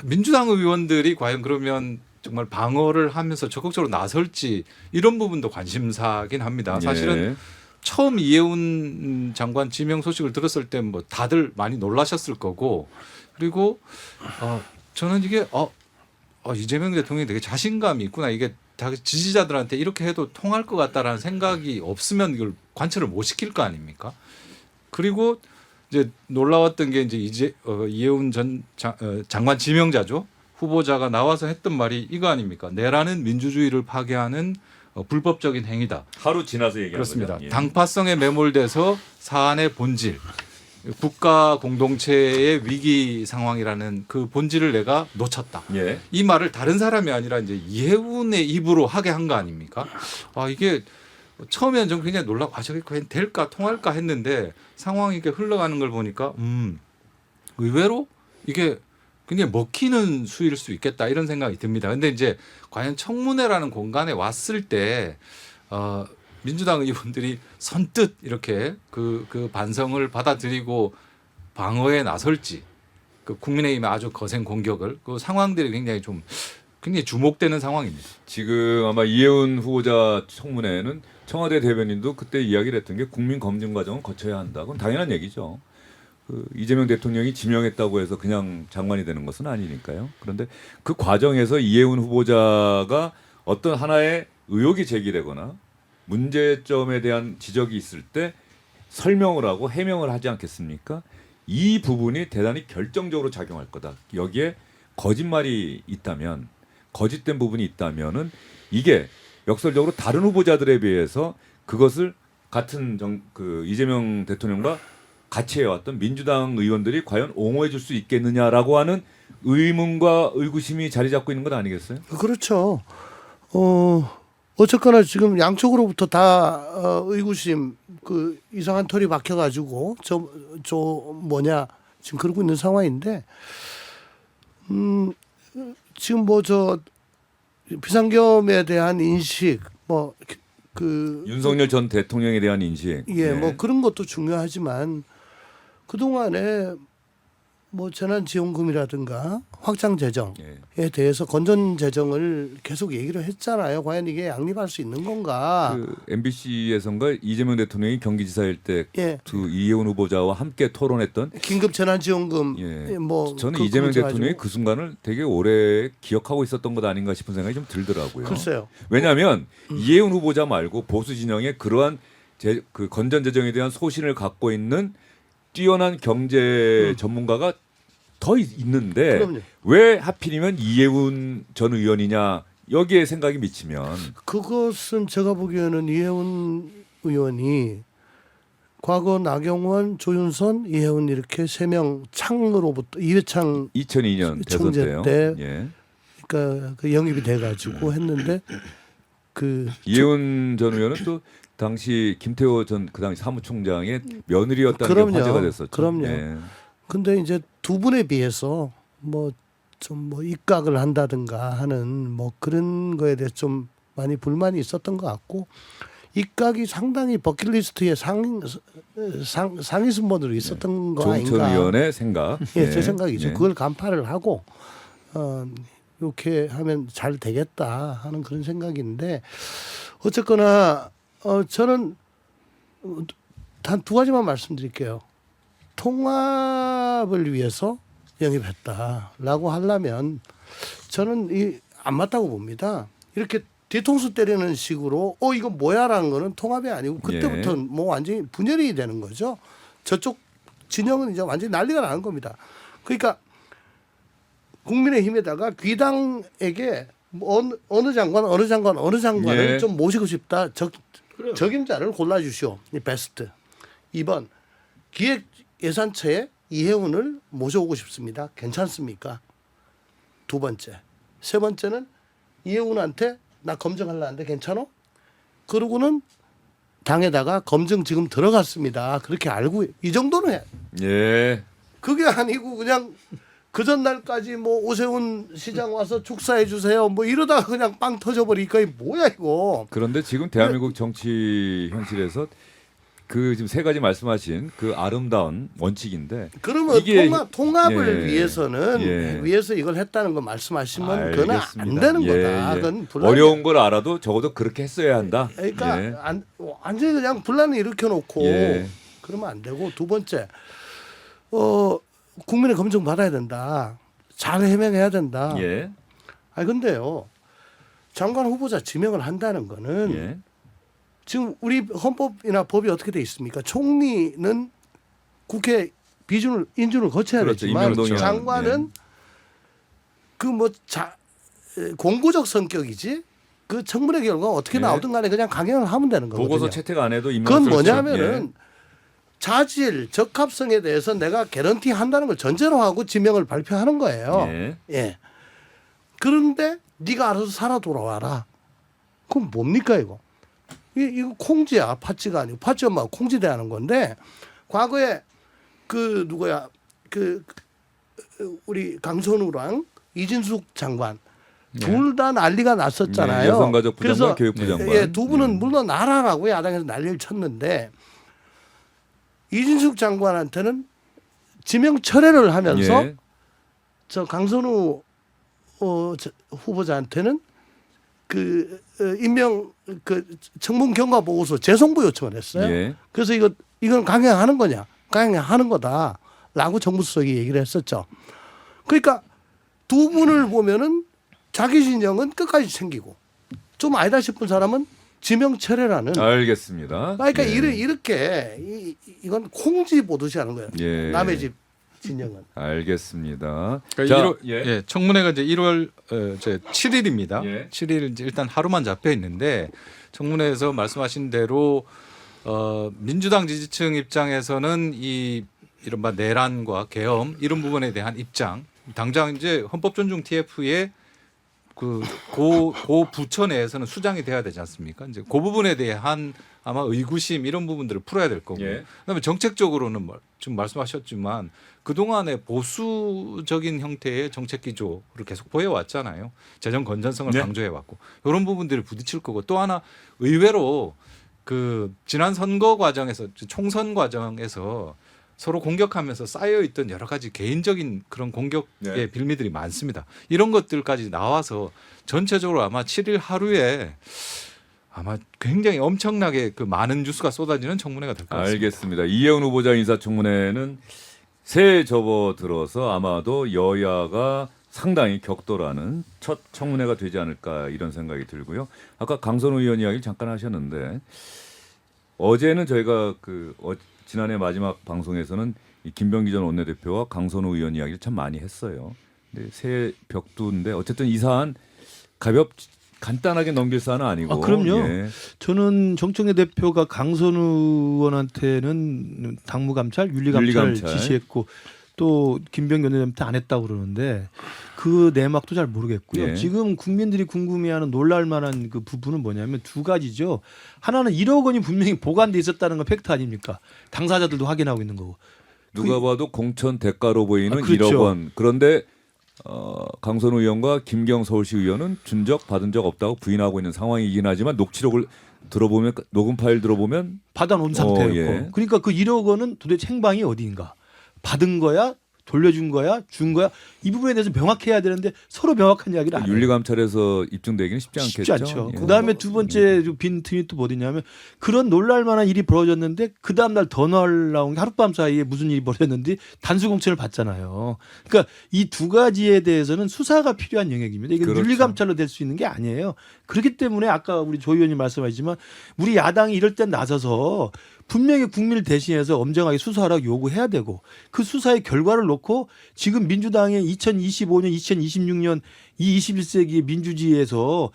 민주당 의원들이 과연 그러면 정말 방어를 하면서 적극적으로 나설지 이런 부분도 관심사긴 합니다. 사실은 예. 처음 이해운 장관 지명 소식을 들었을 때 뭐 다들 많이 놀라셨을 거고 그리고 저는 이게 이재명 대통령이 되게 자신감이 있구나 이게 다 지지자들한테 이렇게 해도 통할 것 같다라는 생각이 없으면 이걸 관철을 못 시킬 거 아닙니까? 그리고 이제 놀라웠던 게 이제 이해운 전 장관 지명자죠 후보자가 나와서 했던 말이 이거 아닙니까? 내라는 민주주의를 파괴하는 불법적인 행위다. 하루 지나서 얘기한 그렇습니다. 거죠. 예. 당파성에 매몰돼서 사안의 본질, 국가 공동체의 위기 상황이라는 그 본질을 내가 놓쳤다. 예. 이 말을 다른 사람이 아니라 이제 이해운의 입으로 하게 한 거 아닙니까? 이게 처음에는 좀 굉장히 놀라고 저게 과연 될까 통할까 했는데 상황이 이렇게 흘러가는 걸 보니까 의외로 이게 굉장히 먹히는 수일 수 있겠다 이런 생각이 듭니다. 근데 이제 과연 청문회라는 공간에 왔을 때 민주당 의원들이 선뜻 이렇게 그 반성을 받아들이고 방어에 나설지 그 국민의힘의 아주 거센 공격을 그 상황들이 굉장히 주목되는 상황입니다. 지금 아마 이해운 후보자 청문회는 청와대 대변인도 그때 이야기를 했던 게 국민 검증 과정을 거쳐야 한다. 그건 당연한 얘기죠. 그 이재명 대통령이 지명했다고 해서 그냥 장관이 되는 것은 아니니까요. 그런데 그 과정에서 이해운 후보자가 어떤 하나의 의혹이 제기되거나 문제점에 대한 지적이 있을 때 설명을 하고 해명을 하지 않겠습니까? 이 부분이 대단히 결정적으로 작용할 거다. 여기에 거짓말이 있다면, 거짓된 부분이 있다면은 이게 역설적으로 다른 후보자들에 비해서 그것을 같은 이재명 대통령과 같이 해왔던 민주당 의원들이 과연 옹호해 줄 수 있겠느냐라고 하는 의문과 의구심이 자리 잡고 있는 것 아니겠어요? 그렇죠. 어쨌거나 지금 양쪽으로부터 다 의구심 그 이상한 털이 박혀가지고 지금 그러고 있는 상황인데 지금 비상겸에 대한 인식 윤석열 전 대통령에 대한 인식. 뭐 그런 것도 중요하지만 그동안에 재난지원금이라든가 확장 재정에 대해서 건전 재정을 계속 얘기를 했잖아요. 과연 이게 양립할 수 있는 건가? 그 MBC에선가 이재명 대통령이 경기지사일 때 그 예. 이해운 후보자와 함께 토론했던 긴급 재난지원금 저는 이재명 대통령이 그 순간을 되게 오래 기억하고 있었던 것 아닌가 싶은 생각이 좀 들더라고요. 글쎄요. 왜냐하면 이해운 후보자 말고 보수 진영의 그러한 그 건전 재정에 대한 소신을 갖고 있는 뛰어난 경제 전문가가 더 있는데 그럼요. 왜 하필이면 이해운 전 의원이냐 여기에 생각이 미치면 그것은 제가 보기에는 이해운 의원이 과거 나경원, 조윤선, 이해운 이렇게 세 명 창으로부터 이회창 2002년 대선 총재 때요. 때 예. 그러니까 그 영입이 돼가지고 했는데 이해운 전 의원은 또 당시 김태호 전 그 당시 사무총장의 며느리였다는 게 그럼요. 화제가 됐었죠. 그럼요. 예. 근데 이제 두 분에 비해서 뭐 좀 뭐 입각을 한다든가 하는 뭐 그런 거에 대해서 좀 많이 불만이 있었던 것 같고 입각이 상당히 버킷리스트에 상위 순번으로 있었던 거 조홍천 아닌가. 의원의 생각. 예, 제 생각이죠. 예. 그걸 간파를 하고 이렇게 하면 잘 되겠다 하는 그런 생각인데 어쨌거나 저는 단 두 가지만 말씀드릴게요. 통합을 위해서 영입했다라고 하려면 저는 안 맞다고 봅니다. 이렇게 뒤통수 때리는 식으로 이거 뭐야라는 거는 통합이 아니고 그때부터 예. 뭐 완전히 분열이 되는 거죠. 저쪽 진영은 이제 완전히 난리가 나는 겁니다. 그러니까 국민의힘에다가 귀당에게 뭐 어느 장관을 예. 좀 모시고 싶다. 적임자를 골라주시오. 이 베스트. 2번 기획예산처에 이해운을 모셔오고 싶습니다. 괜찮습니까? 두 번째. 세 번째는 이해운한테 나 검증하려는데 괜찮아? 그러고는 당에다가 검증 지금 들어갔습니다. 그렇게 알고 이 정도는 해. 예. 그게 아니고 그냥 그 전날까지 뭐 오세훈 시장 와서 축사해 주세요. 뭐 이러다가 그냥 빵 터져버리니까 이 뭐야 이거. 그런데 지금 대한민국 정치 현실에서 그 지금 세 가지 말씀하신 그 아름다운 원칙인데 그러면 이게 통합을 예. 위해서는 예. 위해서 이걸 했다는 거 말씀하시면 그건 안 알겠습니다. 되는 예, 거다. 예. 그건 분란이- 어려운 걸 알아도 적어도 그렇게 했어야 한다. 그러니까 예. 완전히 그냥 분란을 일으켜놓고 예. 그러면 안 되고 두 번째 국민의 검증 받아야 된다. 잘 해명해야 된다. 예. 아니 근데요 장관 후보자 지명을 한다는 거는 예. 지금 우리 헌법이나 법이 어떻게 돼 있습니까? 총리는 국회 인준을 거쳐야 그렇죠. 되지만 임명동의안. 장관은 그 뭐 공고적 성격이지 그 청문회 결과 어떻게 예. 나오든 간에 그냥 강행을 하면 되는 거거든요. 보고서 채택 안 해도 임명. 그건 뭐냐면은 자질 적합성에 대해서 내가 개런티 한다는 걸 전제로 하고 지명을 발표하는 거예요. 예. 예. 그런데 네가 알아서 살아 돌아와라. 그럼 뭡니까 이거? 이거 콩지야 팥쥐가 아니고 팥쥐 엄마가 콩지 대하는 건데 과거에 그 누구야 그 우리 강선우랑 이진숙 장관 둘 다 난리가 났었잖아요. 네, 여성가족부 장관, 그래서 교육부 장관. 예, 두 분은 예. 물러나라라고 야당에서 난리를 쳤는데 이진숙 장관한테는 지명 철회를 하면서 예. 저 강선우 후보자한테는 그 임명 그 청문 경과 보고서 재송부 요청을 했어요. 예. 그래서 이건 강행하는 거냐? 강행하는 거다라고 정부 수석이 얘기를 했었죠. 그러니까 두 분을 보면은 자기 진영은 끝까지 챙기고 좀 아니다 싶은 사람은 지명 철회라는. 알겠습니다. 그러니까 예. 이렇게 이건 콩지 보듯이 하는 거예요. 예. 남의 집 진영은. 알겠습니다. 그러니까 자, 1월, 예. 청문회가 이제 1월 7일입니다. 예. 7일 이제 일단 하루만 잡혀 있는데 청문회에서 말씀하신 대로 민주당 지지층 입장에서는 이 이른바 내란과 계엄 이런 부분에 대한 입장, 당장 이제 헌법 존중 TF에 고 부처 내에서는 수장이 돼야 되지 않습니까? 이제 그 부분에 대한 아마 의구심 이런 부분들을 풀어야 될 거고요. 예. 그다음에 정책적으로는 지금 말씀하셨지만 그동안의 보수적인 형태의 정책 기조를 계속 보여왔잖아요. 재정 건전성을 네. 강조해왔고 이런 부분들을 부딪힐 거고 또 하나 의외로 그 지난 선거 과정에서 총선 과정에서 서로 공격하면서 쌓여있던 여러 가지 개인적인 그런 공격의 네. 빌미들이 많습니다. 이런 것들까지 나와서 전체적으로 아마 7일 하루에 아마 굉장히 엄청나게 그 많은 뉴스가 쏟아지는 청문회가 될 것 같습니다. 알겠습니다. 이해운 후보자 인사청문회는 새해 접어들어서 아마도 여야가 상당히 격돌하는 첫 청문회가 되지 않을까 이런 생각이 들고요. 아까 강선우 의원 이야기를 잠깐 하셨는데 어제는 저희가 지난해 마지막 방송에서는 이 김병기 전 원내대표와 강선우 의원 이야기를 참 많이 했어요. 근데 새해 벽두인데 어쨌든 이 사안 간단하게 넘길 사안은 아니고. 그럼요. 예. 저는 정청래 대표가 강선우 의원한테는 당무감찰, 윤리감찰 윤리감찰. 지시했고 또 김병기 원내대표한테 안 했다고 그러는데 그 내막도 잘 모르겠고요. 예. 지금 국민들이 궁금해하는 놀랄 만한 그 부분은 뭐냐면 두 가지죠. 하나는 1억 원이 분명히 보관돼 있었다는 건 팩트 아닙니까? 당사자들도 확인하고 있는 거고. 누가 봐도 공천 대가로 보이는 그렇죠. 1억 원. 그런데 강선우 의원과 김경 서울시 의원은 준 적 받은 적 없다고 부인하고 있는 상황이긴 하지만 녹취록을 들어보면 녹음 파일 들어보면 받아놓은 상태였고. 예. 그러니까 그 1억 원은 도대체 행방이 어디인가? 받은 거야? 돌려준 거야? 준 거야? 이 부분에 대해서 명확해야 되는데 서로 명확한 이야기를 안 해요. 윤리감찰에서 입증되기는 쉽지 않겠죠. 쉽지 않죠. 예. 그다음에 두 번째 빈틈이 또 어디냐면 그런 놀랄만한 일이 벌어졌는데 그 다음 날 더 놀라운 게 하룻밤 사이에 무슨 일이 벌어졌는지 단수 공천을 받잖아요. 그러니까 이 두 가지에 대해서는 수사가 필요한 영역입니다. 이게 그렇죠. 윤리감찰로 될 수 있는 게 아니에요. 그렇기 때문에 아까 우리 조 의원님 말씀하셨지만 우리 야당이 이럴 때 나서서 분명히 국민을 대신해서 엄정하게 수사하라고 요구해야 되고 그 수사의 결과를 놓고 지금 민주당의 2025년, 2026년 이 21세기 민주주의에서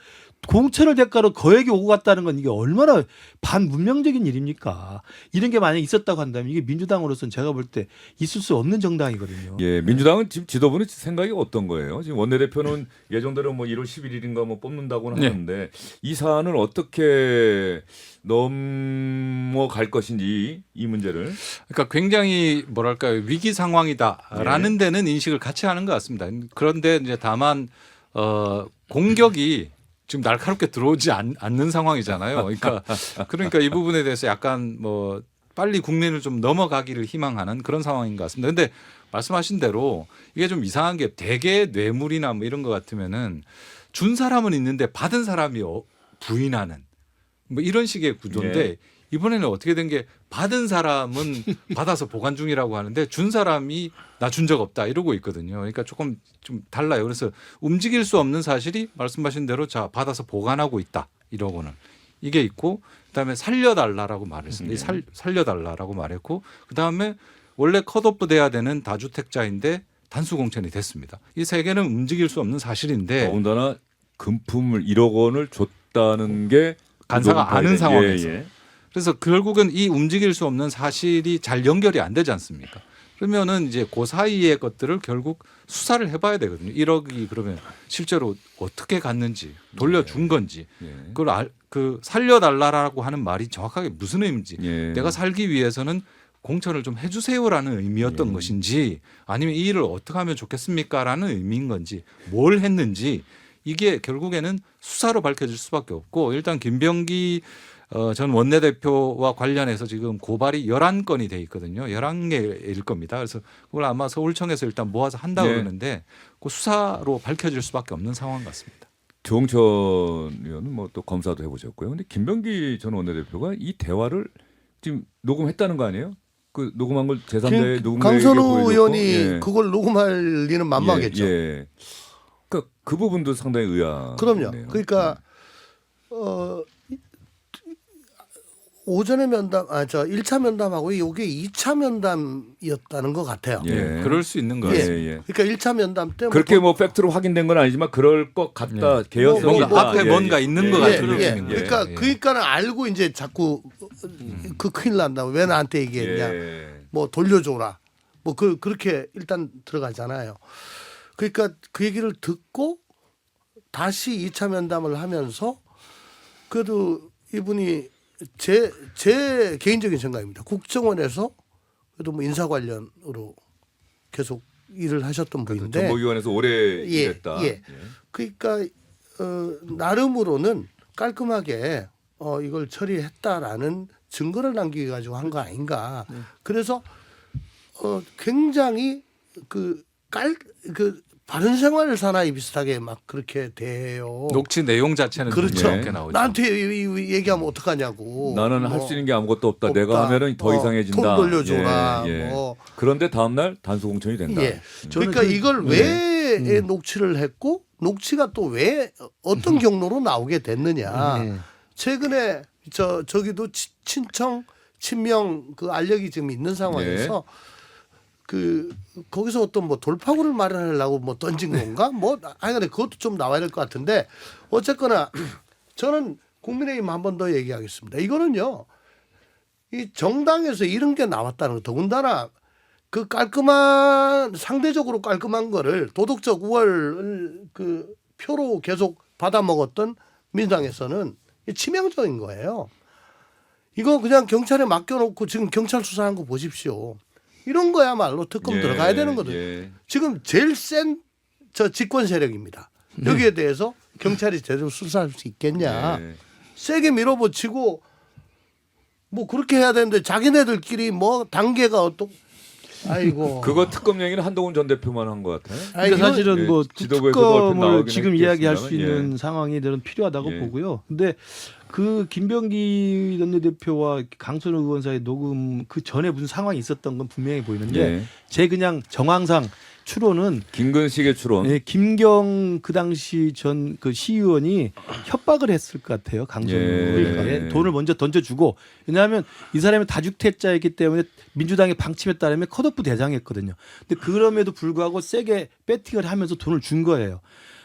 공천을 대가로 거액이 오고 갔다는 건 이게 얼마나 반문명적인 일입니까? 이런 게 만약에 있었다고 한다면 이게 민주당으로서는 제가 볼 때 있을 수 없는 정당이거든요. 예, 민주당은 지금 지도부는 생각이 어떤 거예요? 지금 원내대표는 예정대로 뭐 1월 11일인가 뭐 뽑는다고는 네. 하는데 이 사안을 어떻게 넘어갈 것인지 이 문제를 그러니까 굉장히 뭐랄까요 위기 상황이다라는 데는 인식을 같이 하는 것 같습니다. 그런데 이제 다만 공격이 지금 날카롭게 들어오지 않는 상황이잖아요. 그러니까 이 부분에 대해서 약간 뭐 빨리 국민을 좀 넘어가기를 희망하는 그런 상황인 것 같습니다. 그런데 말씀하신 대로 이게 좀 이상한 게 대개 뇌물이나 뭐 이런 것 같으면은 준 사람은 있는데 받은 사람이 부인하는 뭐 이런 식의 구조인데 예. 이번에는 어떻게 된 게 받은 사람은 받아서 보관 중이라고 하는데 준 사람이 나 준 적 없다 이러고 있거든요. 그러니까 조금 좀 달라요. 그래서 움직일 수 없는 사실이 말씀하신 대로 자 받아서 보관하고 있다 이러고는 이게 있고 그다음에 살려달라라고 말했습니다. 살려달라라고 말했고 그다음에 원래 컷오프 돼야 되는 다주택자인데 단수 공천이 됐습니다. 이 세 개는 움직일 수 없는 사실인데 더군다나 금품을 1억 원을 줬다는 게 간사가 아는 상황에서 예, 예. 그래서 결국은 이 움직일 수 없는 사실이 잘 연결이 안 되지 않습니까? 그러면은 이제 그 사이의 것들을 결국 수사를 해봐야 되거든요. 1억이 그러면 실제로 어떻게 갔는지 돌려준 건지 예. 그걸 그 살려달라라고 하는 말이 정확하게 무슨 의미인지 예. 내가 살기 위해서는 공천을 좀 해주세요라는 의미였던 예. 것인지 아니면 이 일을 어떻게 하면 좋겠습니까라는 의미인 건지 뭘 했는지 이게 결국에는 수사로 밝혀질 수밖에 없고 일단 김병기 전 원내대표와 관련해서 지금 고발이 11건이 돼 있거든요. 11개일 겁니다. 그래서 그걸 아마 서울청에서 일단 모아서 한다고 네. 그러는데 그 수사로 밝혀질 수밖에 없는 상황 같습니다. 조홍천 의원은 뭐 또 검사도 해보셨고요. 근데 김병기 전 원내대표가 이 대화를 지금 녹음했다는 거 아니에요? 그 녹음한 걸 제3자의 녹음 강선우 의원이 그걸 녹음할 리는 만만하겠죠. 예. 그러니까 그 부분도 상당히 의아해요. 그럼요. 그러니까 오전에 면담, 저 1차 면담하고 이게 2차 면담이었다는 것 같아요. 예. 그럴 수 있는 것 예. 같습니다. 예. 그러니까 1차 면담 때 그렇게 뭐 팩트로 확인된 건 아니지만 그럴 것 같다. 개연성이 뭔가 있다. 앞에 뭔가 있는 것 같은 예. 느낌인 거예요. 그러니까 예. 그러니까는 알고 이제 자꾸 그 큰일 난다. 왜 나한테 얘기했냐. 예. 뭐 돌려줘라. 뭐 그렇게 일단 들어가잖아요. 그러니까 그 얘기를 듣고 다시 2차 면담을 하면서 그래도 이분이 제 개인적인 생각입니다. 국정원에서 그래도 뭐 인사 관련으로 계속 일을 하셨던 분인데 정보기관에서 오래 일했다. 예. 그러니까 나름으로는 깔끔하게 이걸 처리했다라는 증거를 남기게 가지고 한 거 아닌가. 그래서 굉장히 그 바른 생활 사나이 비슷하게 막 그렇게 돼요. 녹취 내용 자체는 그렇죠. 그렇게 나오죠. 나한테 얘기하면 어떡하냐고. 나는 할 수 있는 게 아무것도 없다. 내가 하면은 더 이상해진다. 돈 돌려줘라. 예, 예. 뭐. 그런데 다음 날 단수 공천이 된다. 예. 그러니까 이걸 왜 녹취를 했고 녹취가 또 왜 어떤 경로로 나오게 됐느냐. 최근에 저기도 친청 친명 그 알력이 지금 있는 상황에서 거기서 어떤 뭐 돌파구를 마련하려고 뭐 던진 건가? 뭐 하여간에 그것도 좀 나와야 될 것 같은데 어쨌거나 저는 국민의힘 한 번 더 얘기하겠습니다. 이거는요. 이 정당에서 이런 게 나왔다는 거 더군다나 그 깔끔한 상대적으로 깔끔한 거를 도덕적 우월을 그 표로 계속 받아 먹었던 민주당에서는 치명적인 거예요. 이거 그냥 경찰에 맡겨놓고 지금 경찰 수사한 거 보십시오. 이런 거야말로 특검 예, 들어가야 되는 거거든요. 예. 지금 제일 센 저 직권 세력입니다. 여기에 대해서 경찰이 제대로 수사할 수 있겠냐. 예. 세게 밀어붙이고 뭐 그렇게 해야 되는데 자기네들끼리 뭐 단계가 어떤 아이고 그거 특검 얘기는 한동훈 전 대표만 한 것 같아요. 아니, 근데 이건- 사실은 예, 뭐 지도부에서도 얼핏 특검을 나오긴 지금 이야기할 수 했겠습니다만, 있는 상황이 저는 필요하다고 예. 보고요. 근데 그 김병기 원내대표와 강선우 의원 사이 녹음 그 전에 무슨 상황이 있었던 건 분명히 보이는데 예. 제 그냥 정황상 추론은 김근식의 추론. 예, 김경 그 당시 전 그 시의원이 협박을 했을 것 같아요. 강선우 예. 의원에게 돈을 먼저 던져주고 왜냐하면 이 사람이 다주택자이기 때문에 민주당의 방침에 따르면 컷오프 대상이었거든요. 근데 그럼에도 불구하고 세게 배팅을 하면서 돈을 준 거예요.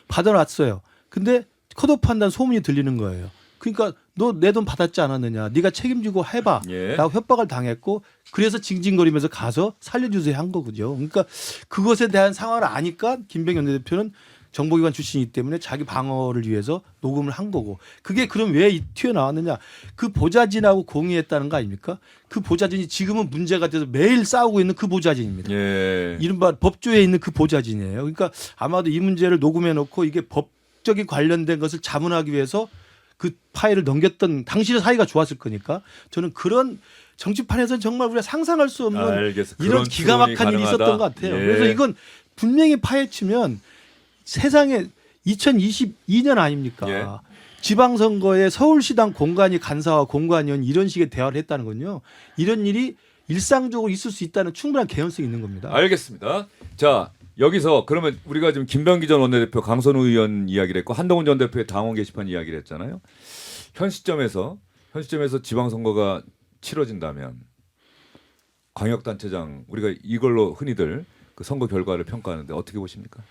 받아놨어요. 근데 컷오프 한다는 소문이 들리는 거예요. 그러니까 너 내 돈 받았지 않았느냐. 네가 책임지고 해봐. 예. 라고 협박을 당했고 그래서 징징거리면서 가서 살려주세요 한 거거든요. 그러니까 그것에 대한 상황을 아니까 김병현 대표는 정보기관 출신이기 때문에 자기 방어를 위해서 녹음을 한 거고 그게 그럼 왜 튀어나왔느냐. 그 보좌진하고 공유했다는 거 아닙니까? 그 보좌진이 지금은 문제가 돼서 매일 싸우고 있는 그 보좌진입니다. 예. 이른바 법조에 있는 그 보좌진이에요. 그러니까 아마도 이 문제를 녹음해 놓고 이게 법적인 관련된 것을 자문하기 위해서 그 파일을 넘겼던 당시의 사이가 좋았을 거니까 저는 그런 정치판에서는 정말 우리가 상상할 수 없는 알겠어. 이런 그런 기가 추론이 막한 일이 가능하다. 있었던 것 같아요. 예. 그래서 이건 분명히 파헤치면 세상에 2022년 아닙니까? 예. 지방선거에 서울시당 공관위 간사와 공관위원 이런 식의 대화를 했다는 건요. 이런 일이 일상적으로 있을 수 있다는 충분한 개연성이 있는 겁니다. 알겠습니다. 자 여기서 그러면 우리가 지금 김병기 전 원내대표, 강선우 의원 이야기를 했고 한동훈 전 대표의 당원 게시판 이야기를 했잖아요. 현 시점에서 지방선거가 치러진다면 광역단체장 우리가 이걸로 흔히들 그 선거 결과를 평가하는데 어떻게 보십니까?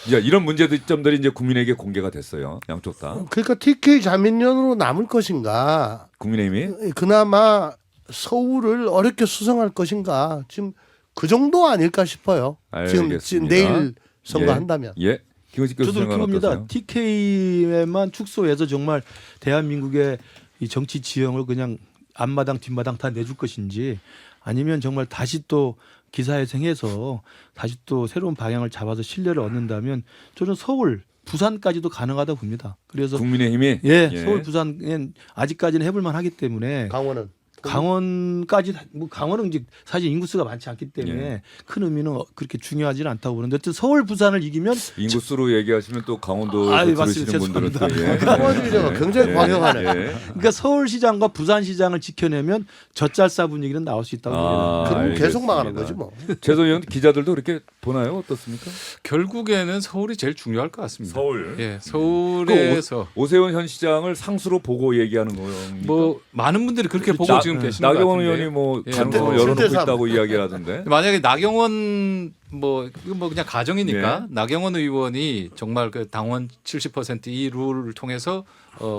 이제 이런 문제점들이 이제 국민에게 공개가 됐어요. 양쪽 다. 그러니까 TK 자민련으로 남을 것인가 국민의힘이 그나마 서울을 어렵게 수성할 것인가 지금 그 정도 아닐까 싶어요. 지금 알겠습니다. 내일 선거한다면. 예. 김은식 교수 저도 그렇게 생각은 봅니다. 어떠세요? TK에만 축소해서 정말 대한민국의 이 정치 지형을 그냥 앞마당 뒷마당 다 내줄 것인지 아니면 정말 다시 또 기사회생해서 다시 또 새로운 방향을 잡아서 신뢰를 얻는다면 저는 서울, 부산까지도 가능하다 봅니다. 그래서 국민의힘이 서울, 부산은 아직까지는 해볼만 하기 때문에 강원은 강원까지 뭐 강원은 이제 사실 인구수가 많지 않기 때문에 예. 큰 의미는 그렇게 중요하지는 않다고 보는데 어쨌든 서울, 부산을 이기면 인구수로 얘기하시면 또 강원도 아이, 들으시는 맞습니다. 분들은 또 죄송합니다. 강원이래가 굉장히 광역하네. 그러니까 서울시장과 부산시장을 지켜내면 젖잘싸 분위기는 나올 수 있다고 봅니다. 그럼 계속 알겠습니다. 망하는 거지 뭐. 최소 의원 기자들도 그렇게 보나요? 어떻습니까? 결국에는 서울이 제일 중요할 것 같습니다. 서울. 예, 서울에서 오세훈 현 시장을 상수로 보고 얘기하는 거예요. 뭐 많은 분들이 그렇게 보고 지금 계시는 것 나경원 같은데. 의원이 뭐 예, 가능성을 뭐 열어놓고 7대3. 있다고 이야기하던데. 만약에 나경원 이건 뭐 그냥 가정이니까 예. 나경원 의원이 정말 그 당원 70%이 룰을 통해서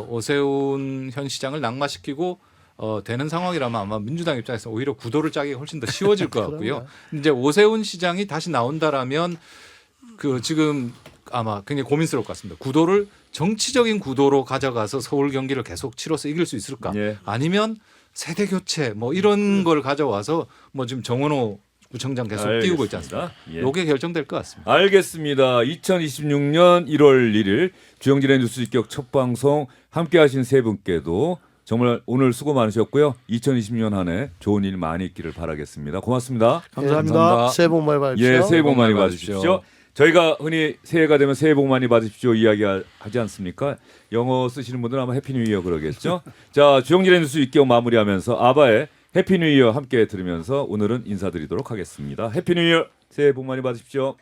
오세훈 현 시장을 낙마시키고 되는 상황이라면 아마 민주당 입장에서 오히려 구도를 짜기가 훨씬 더 쉬워질 것 같고요. 이제 오세훈 시장이 다시 나온다라면 그 지금 아마 굉장히 고민스러울 것 같습니다. 구도를 정치적인 구도로 가져가서 서울 경기를 계속 치러서 이길 수 있을까? 예. 아니면 세대 교체 뭐 이런 걸 가져와서 뭐 지금 정원호 구청장 계속 띄우고 있지 않습니까? 예. 요게 결정될 것 같습니다. 알겠습니다. 2026년 1월 1일 주영진의 뉴스 직격 첫 방송 함께하신 세 분께도 정말 오늘 수고 많으셨고요. 2026년 한 해 좋은 일 많이 있기를 바라겠습니다. 고맙습니다. 감사합니다. 감사합니다. 새해 복 많이 받으십시오. 예, 새해 복 많이 많이 받으십시오. 받으십시오. 저희가 흔히 새해가 되면 새해 복 많이 받으십시오 이야기하지 않습니까? 영어 쓰시는 분들은 아마 해피 뉴 이어 그러겠죠. 자, 주영진의 뉴스 입격 마무리하면서 아바의 해피 뉴 이어 함께 들으면서 오늘은 인사드리도록 하겠습니다. 해피 뉴 이어 새해 복 많이 받으십시오.